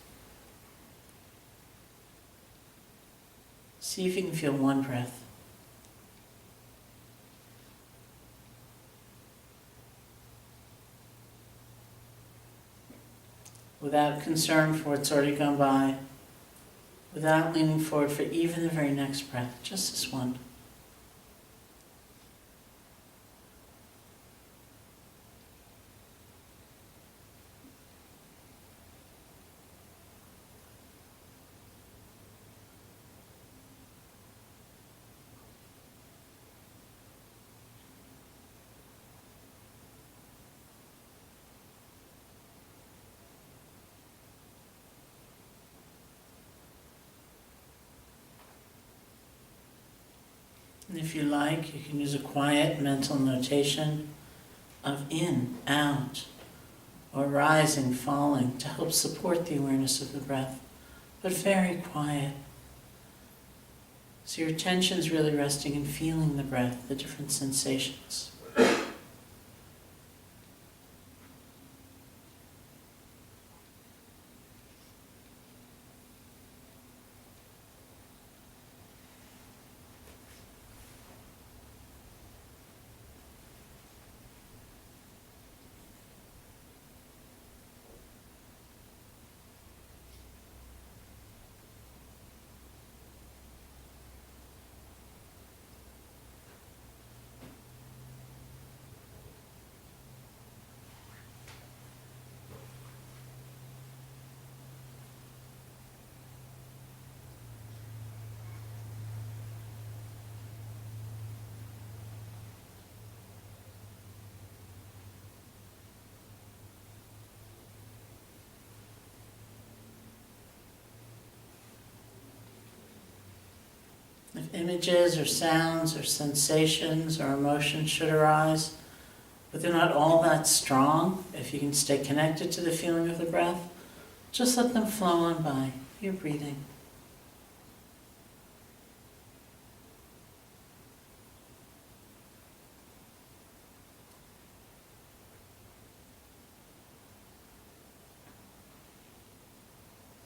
See if you can feel one breath. Without concern for what's already gone by, without leaning forward for even the very next breath, just this one. And if you like, you can use a quiet mental notation of in, out, or rising, falling to help support the awareness of the breath, but very quiet. So your attention's really resting in feeling the breath, the different sensations. If images or sounds or sensations or emotions should arise, but they're not all that strong, if you can stay connected to the feeling of the breath, just let them flow on by. You're breathing.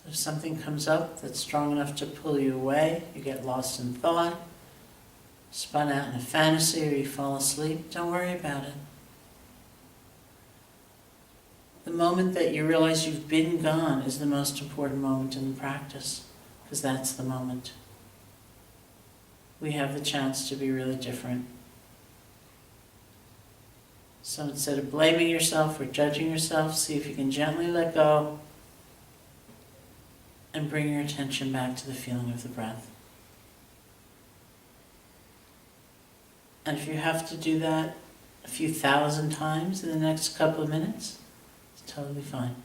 If something comes up that's strong enough to pull you away, you get lost in thought, spun out in a fantasy, or you fall asleep, don't worry about it. The moment that you realize you've been gone is the most important moment in the practice, because that's the moment. We have the chance to be really different. So instead of blaming yourself or judging yourself, see if you can gently let go and bring your attention back to the feeling of the breath. And if you have to do that a few thousand times in the next couple of minutes, it's totally fine.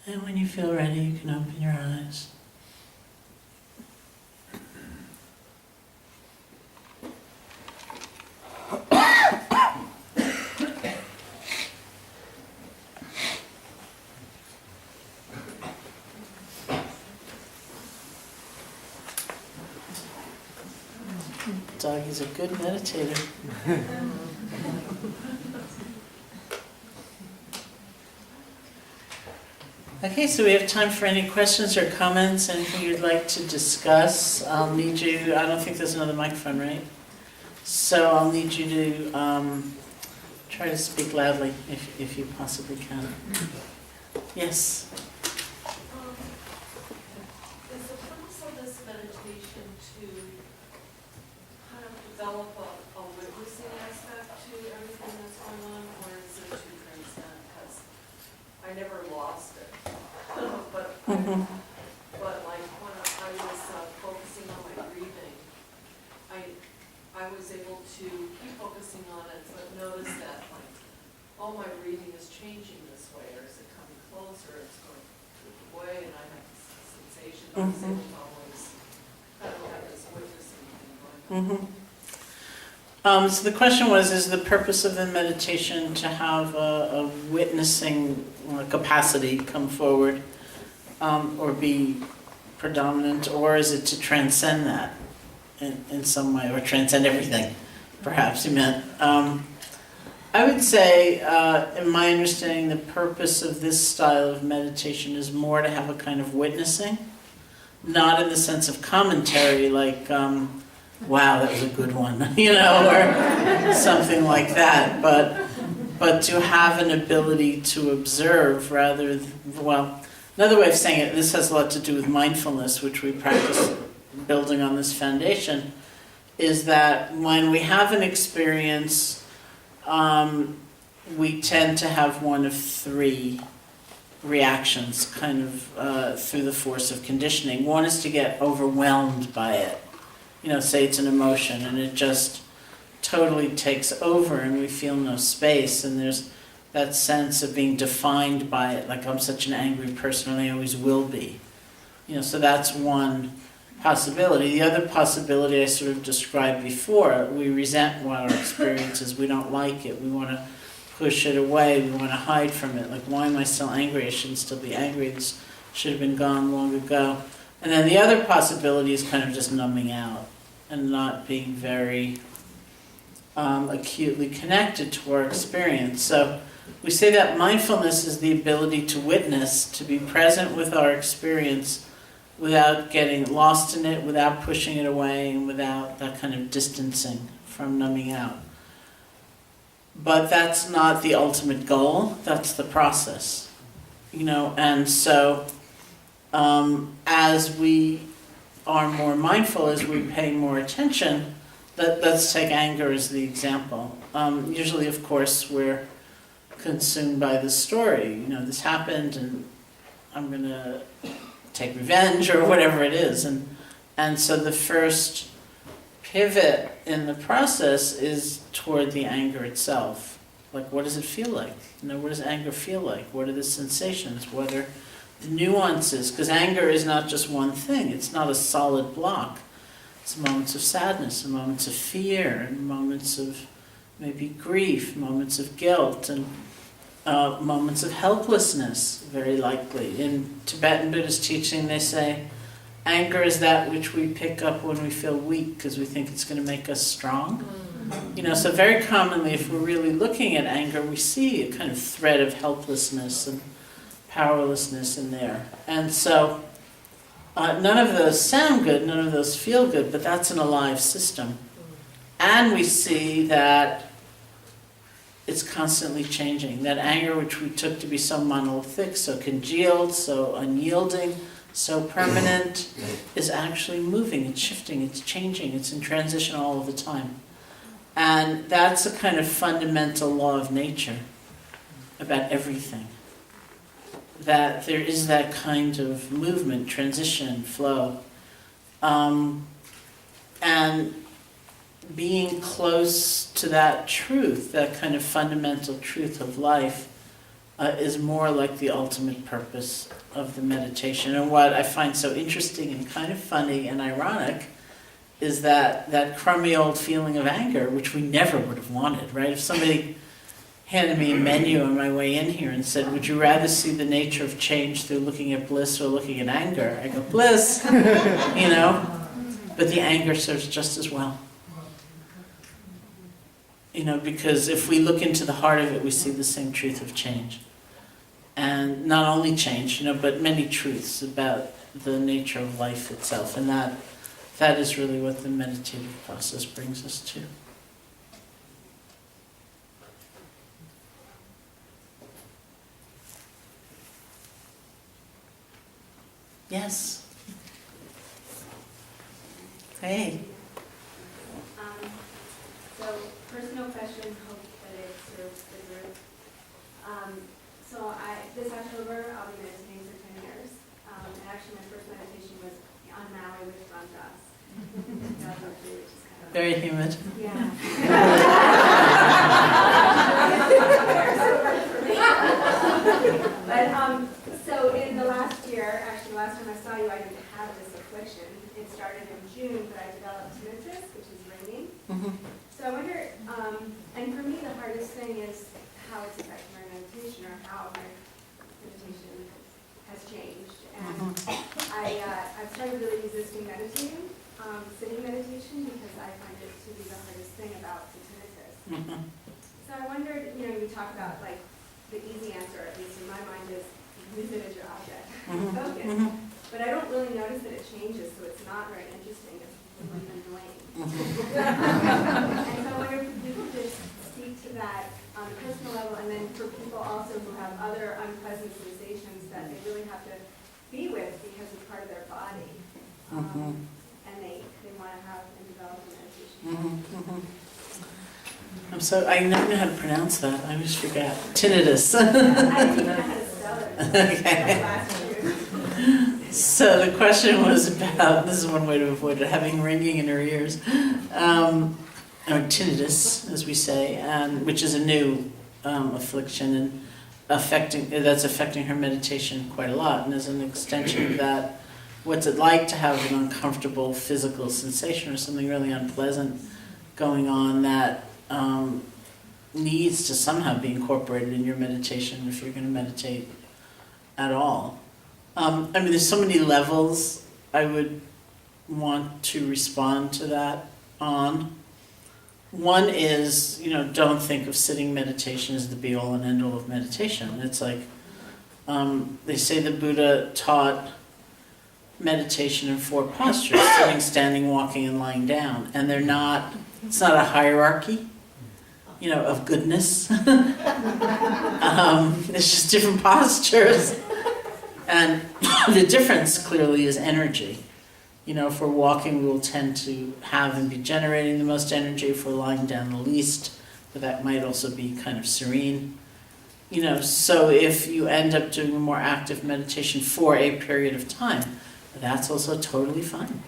And when you feel ready, you can open your eyes. Doggy's a good meditator. Okay, so we have time for any questions or comments, anything you'd like to discuss. I'll need you, I don't think there's another microphone, right? So I'll need you to try to speak loudly if you possibly can. Yes? Is the purpose of this meditation to kind of develop a witnessing aspect to everything that's going on, or is it to transcend? Because I never lost it. But like when I was focusing on my breathing, I was able to keep focusing on it, but notice that like, oh, my breathing is changing this way, or is it coming closer, it's going away, and I have this sensation. I was able to always kind of have this witnessing thing going on. So the question was, is the purpose of the meditation to have a witnessing capacity come forward or be predominant, or is it to transcend that in some way, or transcend everything, perhaps you meant? I would say, in my understanding, the purpose of this style of meditation is more to have a kind of witnessing, not in the sense of commentary, like, wow, that was a good one, or something like that, but to have an ability to observe rather than, well, another way of saying it, this has a lot to do with mindfulness, which we practice building on this foundation, is that when we have an experience, we tend to have one of three reactions, kind of through the force of conditioning. One is to get overwhelmed by it. Say it's an emotion and it just totally takes over and we feel no space, and there's that sense of being defined by it, like I'm such an angry person and I always will be. So that's one possibility. The other possibility I sort of described before, we resent what our experience is, we don't like it, we want to push it away, we want to hide from it, like why am I still angry, I shouldn't still be angry, this should have been gone long ago. And then the other possibility is kind of just numbing out and not being very acutely connected to our experience. So we say that mindfulness is the ability to witness, to be present with our experience without getting lost in it, without pushing it away, and without that kind of distancing from numbing out. But that's not the ultimate goal, that's the process. And so as we are more mindful, as we pay more attention, let's take anger as the example. Usually, of course, we're consumed by the story. This happened and I'm going to take revenge or whatever it is. And so the first pivot in the process is toward the anger itself. Like, what does it feel like? What does anger feel like? What are the sensations? What are the nuances? Because anger is not just one thing. It's not a solid block. It's moments of sadness, and moments of fear, and moments of maybe grief, moments of guilt, and moments of helplessness, very likely. In Tibetan Buddhist teaching, they say, anger is that which we pick up when we feel weak because we think it's going to make us strong. So very commonly, if we're really looking at anger, we see a kind of thread of helplessness and powerlessness in there. And so none of those sound good, none of those feel good, but that's an alive system. And we see that it's constantly changing. That anger, which we took to be so monolithic, so congealed, so unyielding, so permanent, is actually moving, it's shifting, it's changing, it's in transition all of the time. And that's a kind of fundamental law of nature about everything. That there is that kind of movement, transition, flow. And being close to that truth, that kind of fundamental truth of life, is more like the ultimate purpose of the meditation. And what I find so interesting and kind of funny and ironic is that crummy old feeling of anger, which we never would have wanted, right? If somebody handed me a menu on my way in here and said, would you rather see the nature of change through looking at bliss or looking at anger? I go, bliss, you know? But the anger serves just as well. You know, because if we look into the heart of it, we see the same truth of change. And not only change, you know, but many truths about the nature of life itself. And that is really what the meditative process brings us to. Yes. Hey. So, personal question, hope that it serves the group. This October, I'll be meditating for 10 years. And actually, my first meditation was on Maui with Ram Dass. Which is kind of Very humid. yeah. But so in the last year, actually the last time I saw you, I didn't have this affliction. It started in June, but I developed tinnitus, which is ringing. Mm-hmm. So I wonder, and for me the hardest thing is how it's affecting my meditation, or how my meditation has changed. And I've started really resisting meditating, sitting meditation, because I find it to be the hardest thing about the tinnitus. Mm-hmm. So I wondered, you talk about like the easy answer, at least in my mind, is use it as your object, focus. Mm-hmm. But I don't really notice that it changes, so it's not very interesting. It's really annoying. Mm-hmm. And so I wonder if you could just speak to that on a personal level, and then for people also who have other unpleasant sensations that they really have to be with because it's part of their body, and they want to have and develop a meditation. I never know how to pronounce that. I always forget. Tinnitus. I didn't even know how to spell it. Okay. Last year. So the question was about, this is one way to avoid it, having ringing in her ears. Or tinnitus, as we say, which is a new affliction and that's affecting her meditation quite a lot. And as an extension of that, what's it like to have an uncomfortable physical sensation or something really unpleasant going on that needs to somehow be incorporated in your meditation if you're going to meditate at all. There's so many levels I would want to respond to that on. One is, don't think of sitting meditation as the be-all and end-all of meditation. It's like, they say the Buddha taught meditation in 4 postures, sitting, standing, walking, and lying down. And it's not a hierarchy, of goodness. It's just different postures. And the difference clearly is energy. If we're walking, we will tend to have and be generating the most energy. If we're lying down, the least. But that might also be kind of serene. So if you end up doing a more active meditation for a period of time, that's also totally fine.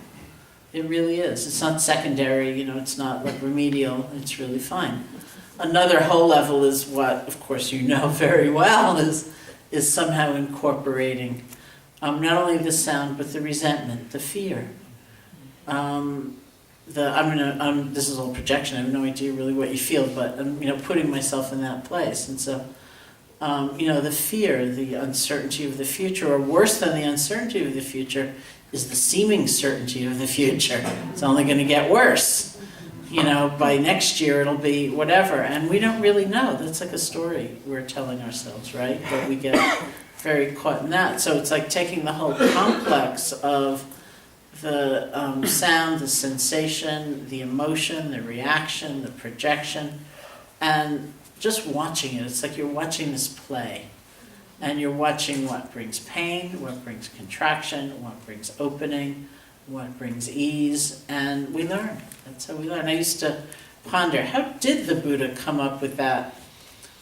It really is. It's not secondary, it's not like remedial. It's really fine. Another whole level is what, of course, very well, is somehow incorporating not only the sound, but the resentment, the fear. This is all projection. I have no idea really what you feel, but I'm, putting myself in that place. And so, the fear, the uncertainty of the future, or worse than the uncertainty of the future, is the seeming certainty of the future. It's only going to get worse. By next year it'll be whatever. And we don't really know. That's like a story we're telling ourselves, right? But we get very caught in that. So it's like taking the whole complex of the sound, the sensation, the emotion, the reaction, the projection, and just watching it. It's like you're watching this play. And you're watching what brings pain, what brings contraction, what brings opening, what brings ease, and we learn. That's how we learn. I used to ponder, how did the Buddha come up with that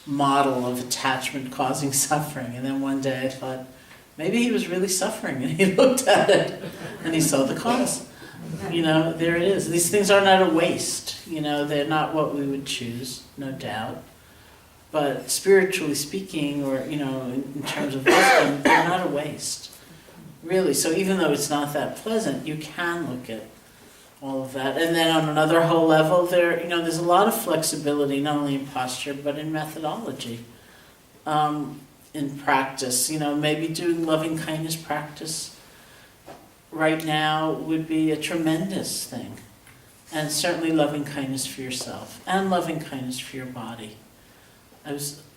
model of attachment causing suffering? And then one day I thought, maybe he was really suffering, and he looked at it, and he saw the cause. There it is. These things are not a waste. They're not what we would choose, no doubt. but spiritually speaking, or in terms of wisdom, they're not a waste, really. So even though it's not that pleasant, you can look at all of that. And then on another whole level, there's a lot of flexibility, not only in posture but in methodology, in practice. Maybe doing loving kindness practice right now would be a tremendous thing, and certainly loving kindness for yourself and loving kindness for your body.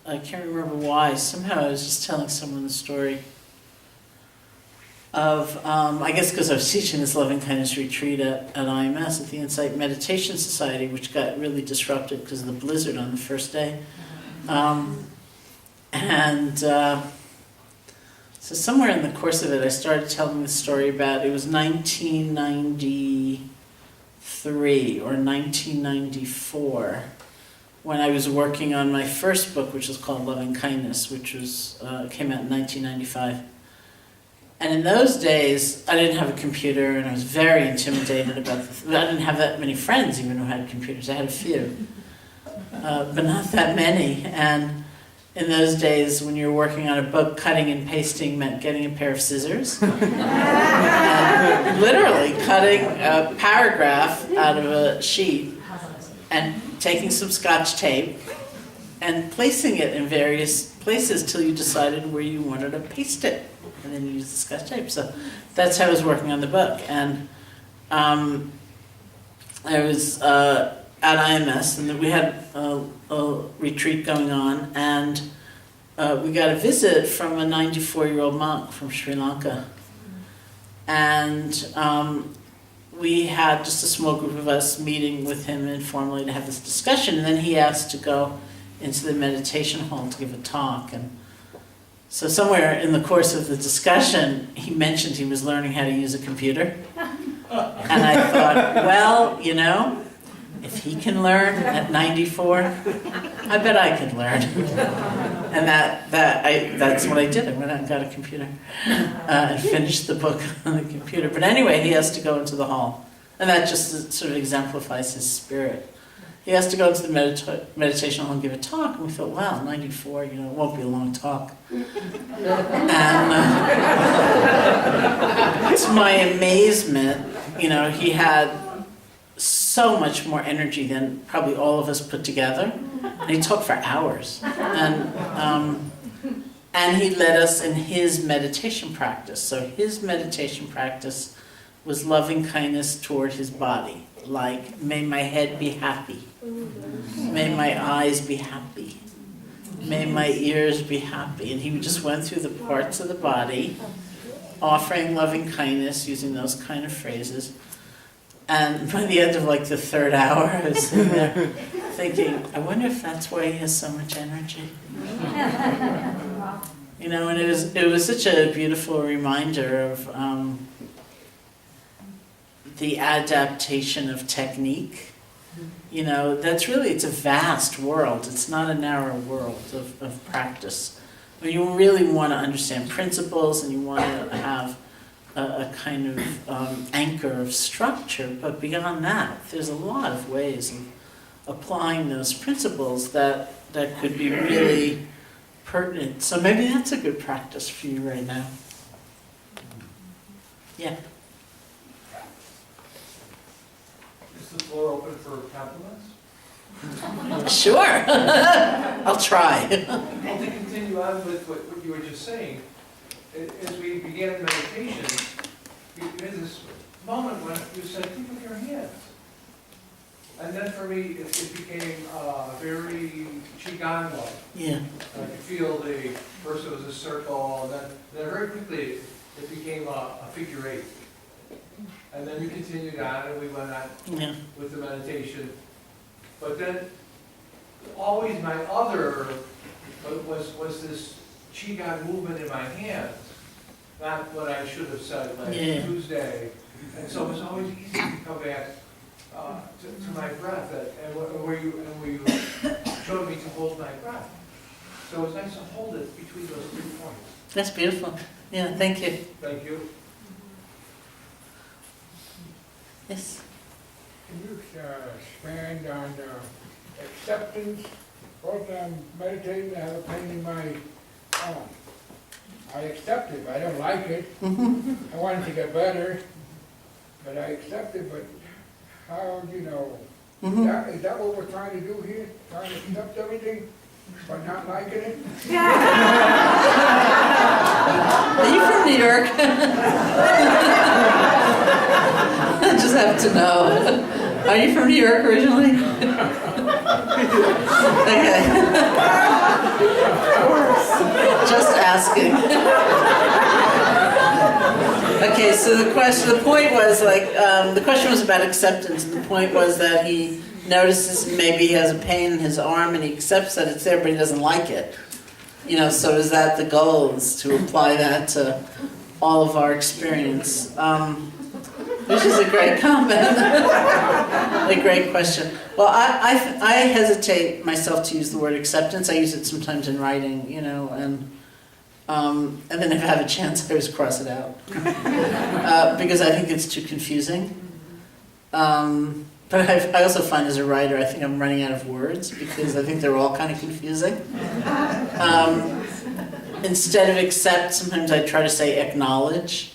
I can't remember why. Somehow I was just telling someone the story of, I guess because I was teaching this loving kindness retreat at IMS, at the Insight Meditation Society, which got really disrupted because of the blizzard on the first day. So somewhere in the course of it, I started telling the story about, it was 1993 or 1994, when I was working on my first book, which was called Loving Kindness, which came out in 1995. And in those days, I didn't have a computer, and I was very intimidated about I didn't have that many friends even who had computers. I had a few, but not that many. And in those days, when you were working on a book, cutting and pasting meant getting a pair of scissors and literally cutting a paragraph out of a sheet and taking some Scotch tape and placing it in various places till you decided where you wanted to paste it. And then you use the Scotch tape. So that's how I was working on the book. And I was at IMS, and we had a retreat going on, and we got a visit from a 94-year-old monk from Sri Lanka. And we had just a small group of us meeting with him informally to have this discussion, and then he asked to go into the meditation hall to give a talk. And so somewhere in the course of the discussion, he mentioned he was learning how to use a computer. And I thought, well, if he can learn at 94, I bet I can learn. And that's what I did. I went out and got a computer and finished the book on the computer. But anyway, he has to go into the hall. And that just sort of exemplifies his spirit. He has to go into the meditation hall and give a talk. And we thought, wow, 94, it won't be a long talk. And to my amazement, he had so much more energy than probably all of us put together. And he talked for hours. And he led us in his meditation practice. So his meditation practice was loving kindness toward his body. Like, may my head be happy. May my eyes be happy. May my ears be happy. And he just went through the parts of the body, offering loving kindness, using those kind of phrases. And by the end of the third hour, I was sitting there thinking, I wonder if that's why he has so much energy. And it was such a beautiful reminder of the adaptation of technique. That's really, it's a vast world. It's not a narrow world of practice. You really want to understand principles, and you want to have a kind of anchor of structure, but beyond that, there's a lot of ways of applying those principles that could be really pertinent. So maybe that's a good practice for you right now. Yeah. Is the floor open for compliments? Sure. I'll try. Well, to continue on with what you were just saying, as we began meditation, there's this moment when you said, think of your hands. And then for me, it became very Qigong-like. Yeah. I could feel first it was a circle, and then very quickly it became a figure eight. And then we continued on, and we went on with the meditation. But then, always my other was this Qigong movement in my hands, not what I should have said Tuesday. And so it was always easy to come back to my breath, and where you showed me to hold my breath. So it was nice to hold it between those 3 points. That's beautiful. Yeah, thank you. Thank you. Yes. Can you expand on acceptance Suppose I'm meditating, I have a pain in my arm. I accept it, I don't like it. I want it to get better, but I accept it, but how, is that what we're trying to do here? Trying to accept everything, but not liking it? Are you from New York? I just have to know. Are you from New York originally? Okay. Just asking. Okay, so the point was the question was about acceptance, and the point was that he notices maybe he has a pain in his arm, and he accepts that it's there, but he doesn't like it. So is that the goal, is to apply that to all of our experience? Which is a great comment, a great question. Well, I hesitate myself to use the word acceptance. I use it sometimes in writing, and then if I have a chance, I always cross it out because I think it's too confusing. But I also find as a writer, I think I'm running out of words because I think they're all kind of confusing. Instead of accept, sometimes I try to say acknowledge.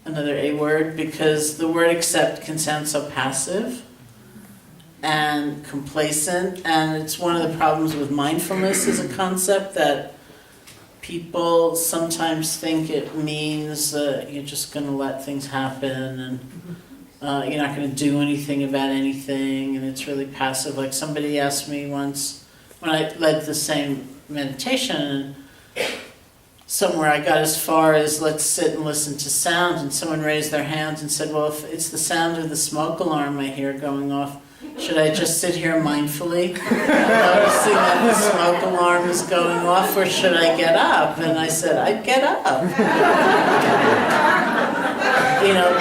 Another A word, because the word accept can sound so passive and complacent, and it's one of the problems with mindfulness as a concept, that people sometimes think it means that you're just going to let things happen and you're not going to do anything about anything, and it's really passive. Like somebody asked me once when I led the same meditation, somewhere I got as far as let's sit and listen to sound, and someone raised their hands and said, well, if it's the sound of the smoke alarm I hear going off, should I just sit here mindfully noticing that the smoke alarm is going off, or should I get up? And I said, I'd get up.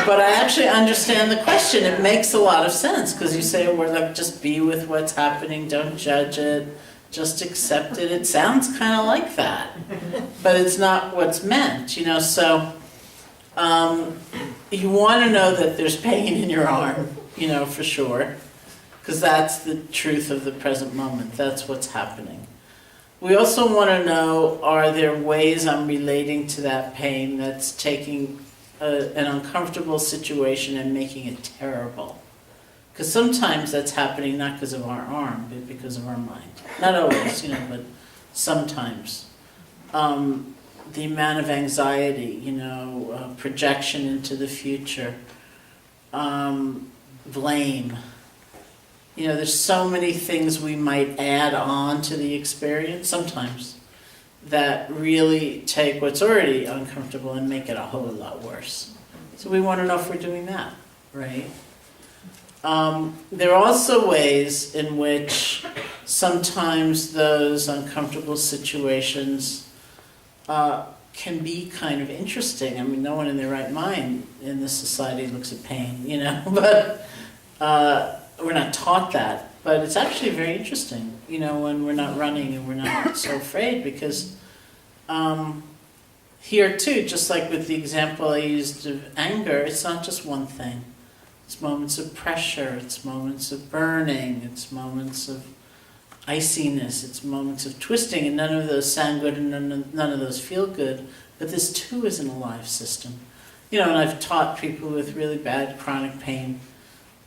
But I actually understand the question. It makes a lot of sense, because you say, well, like, just be with what's happening, don't judge it, just accept it. It sounds kind of like that, but it's not what's meant, so you want to know that there's pain in your arm, for sure, because that's the truth of the present moment. That's what's happening. We also want to know, are there ways I'm relating to that pain that's taking an uncomfortable situation and making it terrible? Because sometimes that's happening not because of our arm, but because of our mind. Not always, but sometimes. The amount of anxiety, projection into the future, blame. There's so many things we might add on to the experience sometimes that really take what's already uncomfortable and make it a whole lot worse. So we want to know if we're doing that, right? There are also ways in which sometimes those uncomfortable situations can be kind of interesting. I mean, no one in their right mind in this society looks at pain, but we're not taught that. But it's actually very interesting, when we're not running and we're not so afraid, because here too, just like with the example I used of anger, it's not just one thing. It's moments of pressure, it's moments of burning, it's moments of iciness, it's moments of twisting, and none of those sound good and none of those feel good, but this too is an alive system. And I've taught people with really bad chronic pain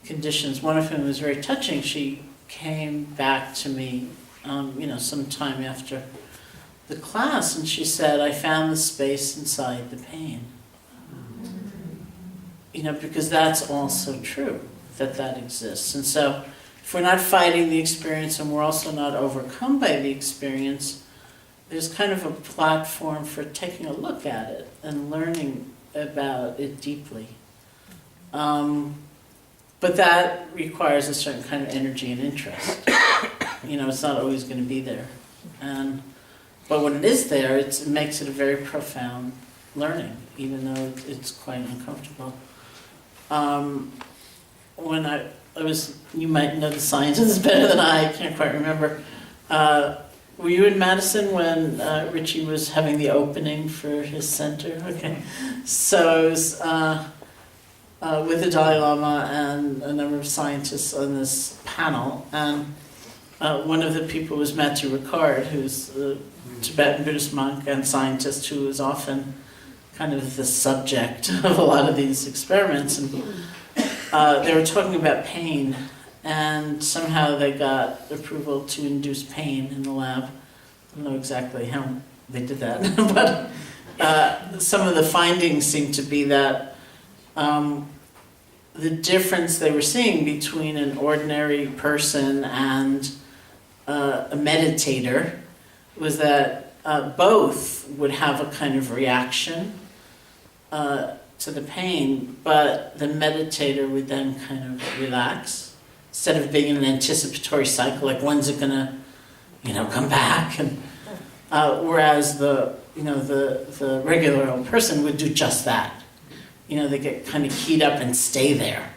conditions. One of whom was very touching. She came back to me, some time after the class, and she said, I found the space inside the pain. Because that's also true, that exists. And so if we're not fighting the experience and we're also not overcome by the experience, there's kind of a platform for taking a look at it and learning about it deeply. But that requires a certain kind of energy and interest. It's not always going to be there. But when it is there, it makes it a very profound learning, even though it's quite uncomfortable. When I was, you might know the scientists better than I can't quite remember. Were you in Madison when Richie was having the opening for his center? Okay. So I was with the Dalai Lama and a number of scientists on this panel, and One of the people was Matthew Ricard, who's a Tibetan Buddhist monk and scientist who is often kind of the subject of a lot of these experiments. And they were talking about pain, and somehow they got approval to induce pain in the lab. I don't know exactly how they did that, but some of the findings seem to be that the difference they were seeing between an ordinary person and a meditator was that both would have a kind of reaction to the pain, but the meditator would then kind of relax instead of being in an anticipatory cycle, like when's it gonna, come back, and whereas the regular old person would do just that. They get kind of keyed up and stay there.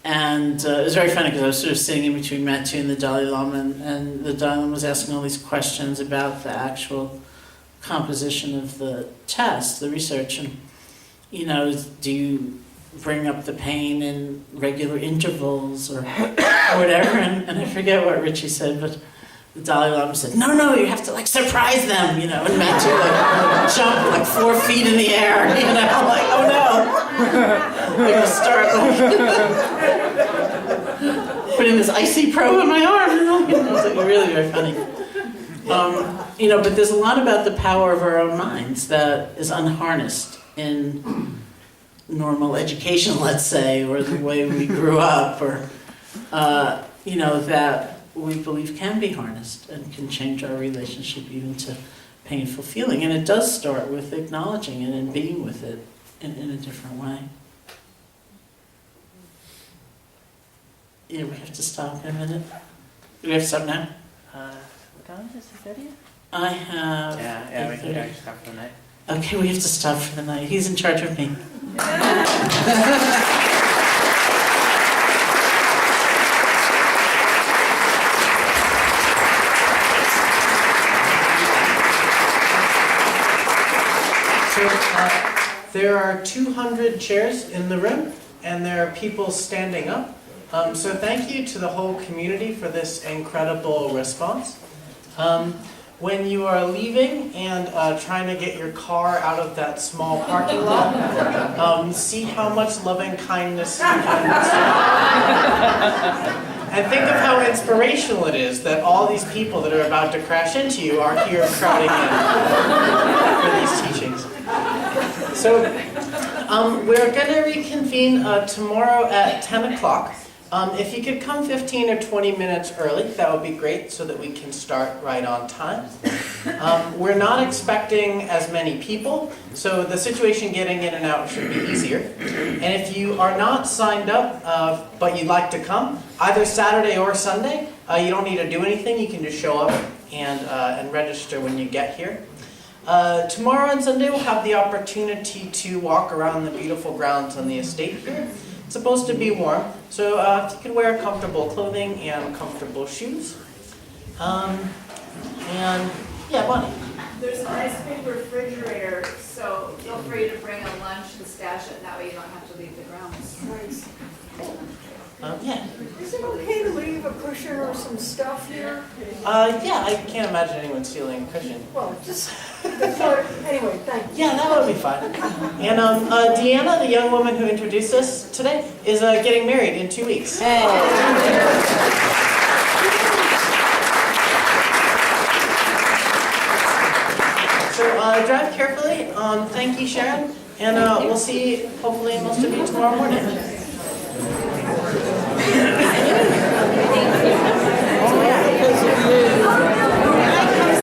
And it was very funny because I was sort of sitting in between Matthew and the Dalai Lama, and the Dalai Lama was asking all these questions about the actual composition of the test, the research, and do you bring up the pain in regular intervals or whatever? And I forget what Richie said, but the Dalai Lama said, no, you have to surprise them, and Matthew jumped 4 feet in the air, like, oh no. They're gonna start putting this icy probe in my arm, It was really very funny. But there's a lot about the power of our own minds that is unharnessed in normal education, let's say, or the way we grew up, or, that we believe can be harnessed and can change our relationship even to painful feeling. And it does start with acknowledging it and being with it in a different way. Yeah, we have to stop in a minute. Do we have to stop now? What time is it? 30? I have... Yeah, we can actually stop for the night. Okay, we have to stop for the night. He's in charge of me. There are 200 chairs in the room, and there are people standing up. So thank you to the whole community for this incredible response. When you are leaving and trying to get your car out of that small parking lot, see how much loving kindness you can receive. And think of how inspirational it is that all these people that are about to crash into you are here crowding in for these teachings. So we're going to reconvene tomorrow at 10 o'clock. If you could come 15 or 20 minutes early, that would be great so that we can start right on time. We're not expecting as many people, so the situation getting in and out should be easier. And if you are not signed up, but you'd like to come, either Saturday or Sunday, you don't need to do anything. You can just show up and register when you get here. Tomorrow and Sunday we'll have the opportunity to walk around the beautiful grounds on the estate here. It's supposed to be warm, so if you can wear comfortable clothing and comfortable shoes. And yeah, Bonnie. There's a nice big refrigerator, so feel free to bring a lunch and stash it, that way you don't have to leave the grounds. Nice. Yeah. Is it okay to leave a cushion or some stuff here? Yeah, I can't imagine anyone stealing a cushion. Well, just, anyway, thank you. Yeah, that would be fine. And Deanna, the young woman who introduced us today, is getting married in 2 weeks. So drive carefully. Thank you, Sharon. And we'll see, hopefully, most of you tomorrow morning.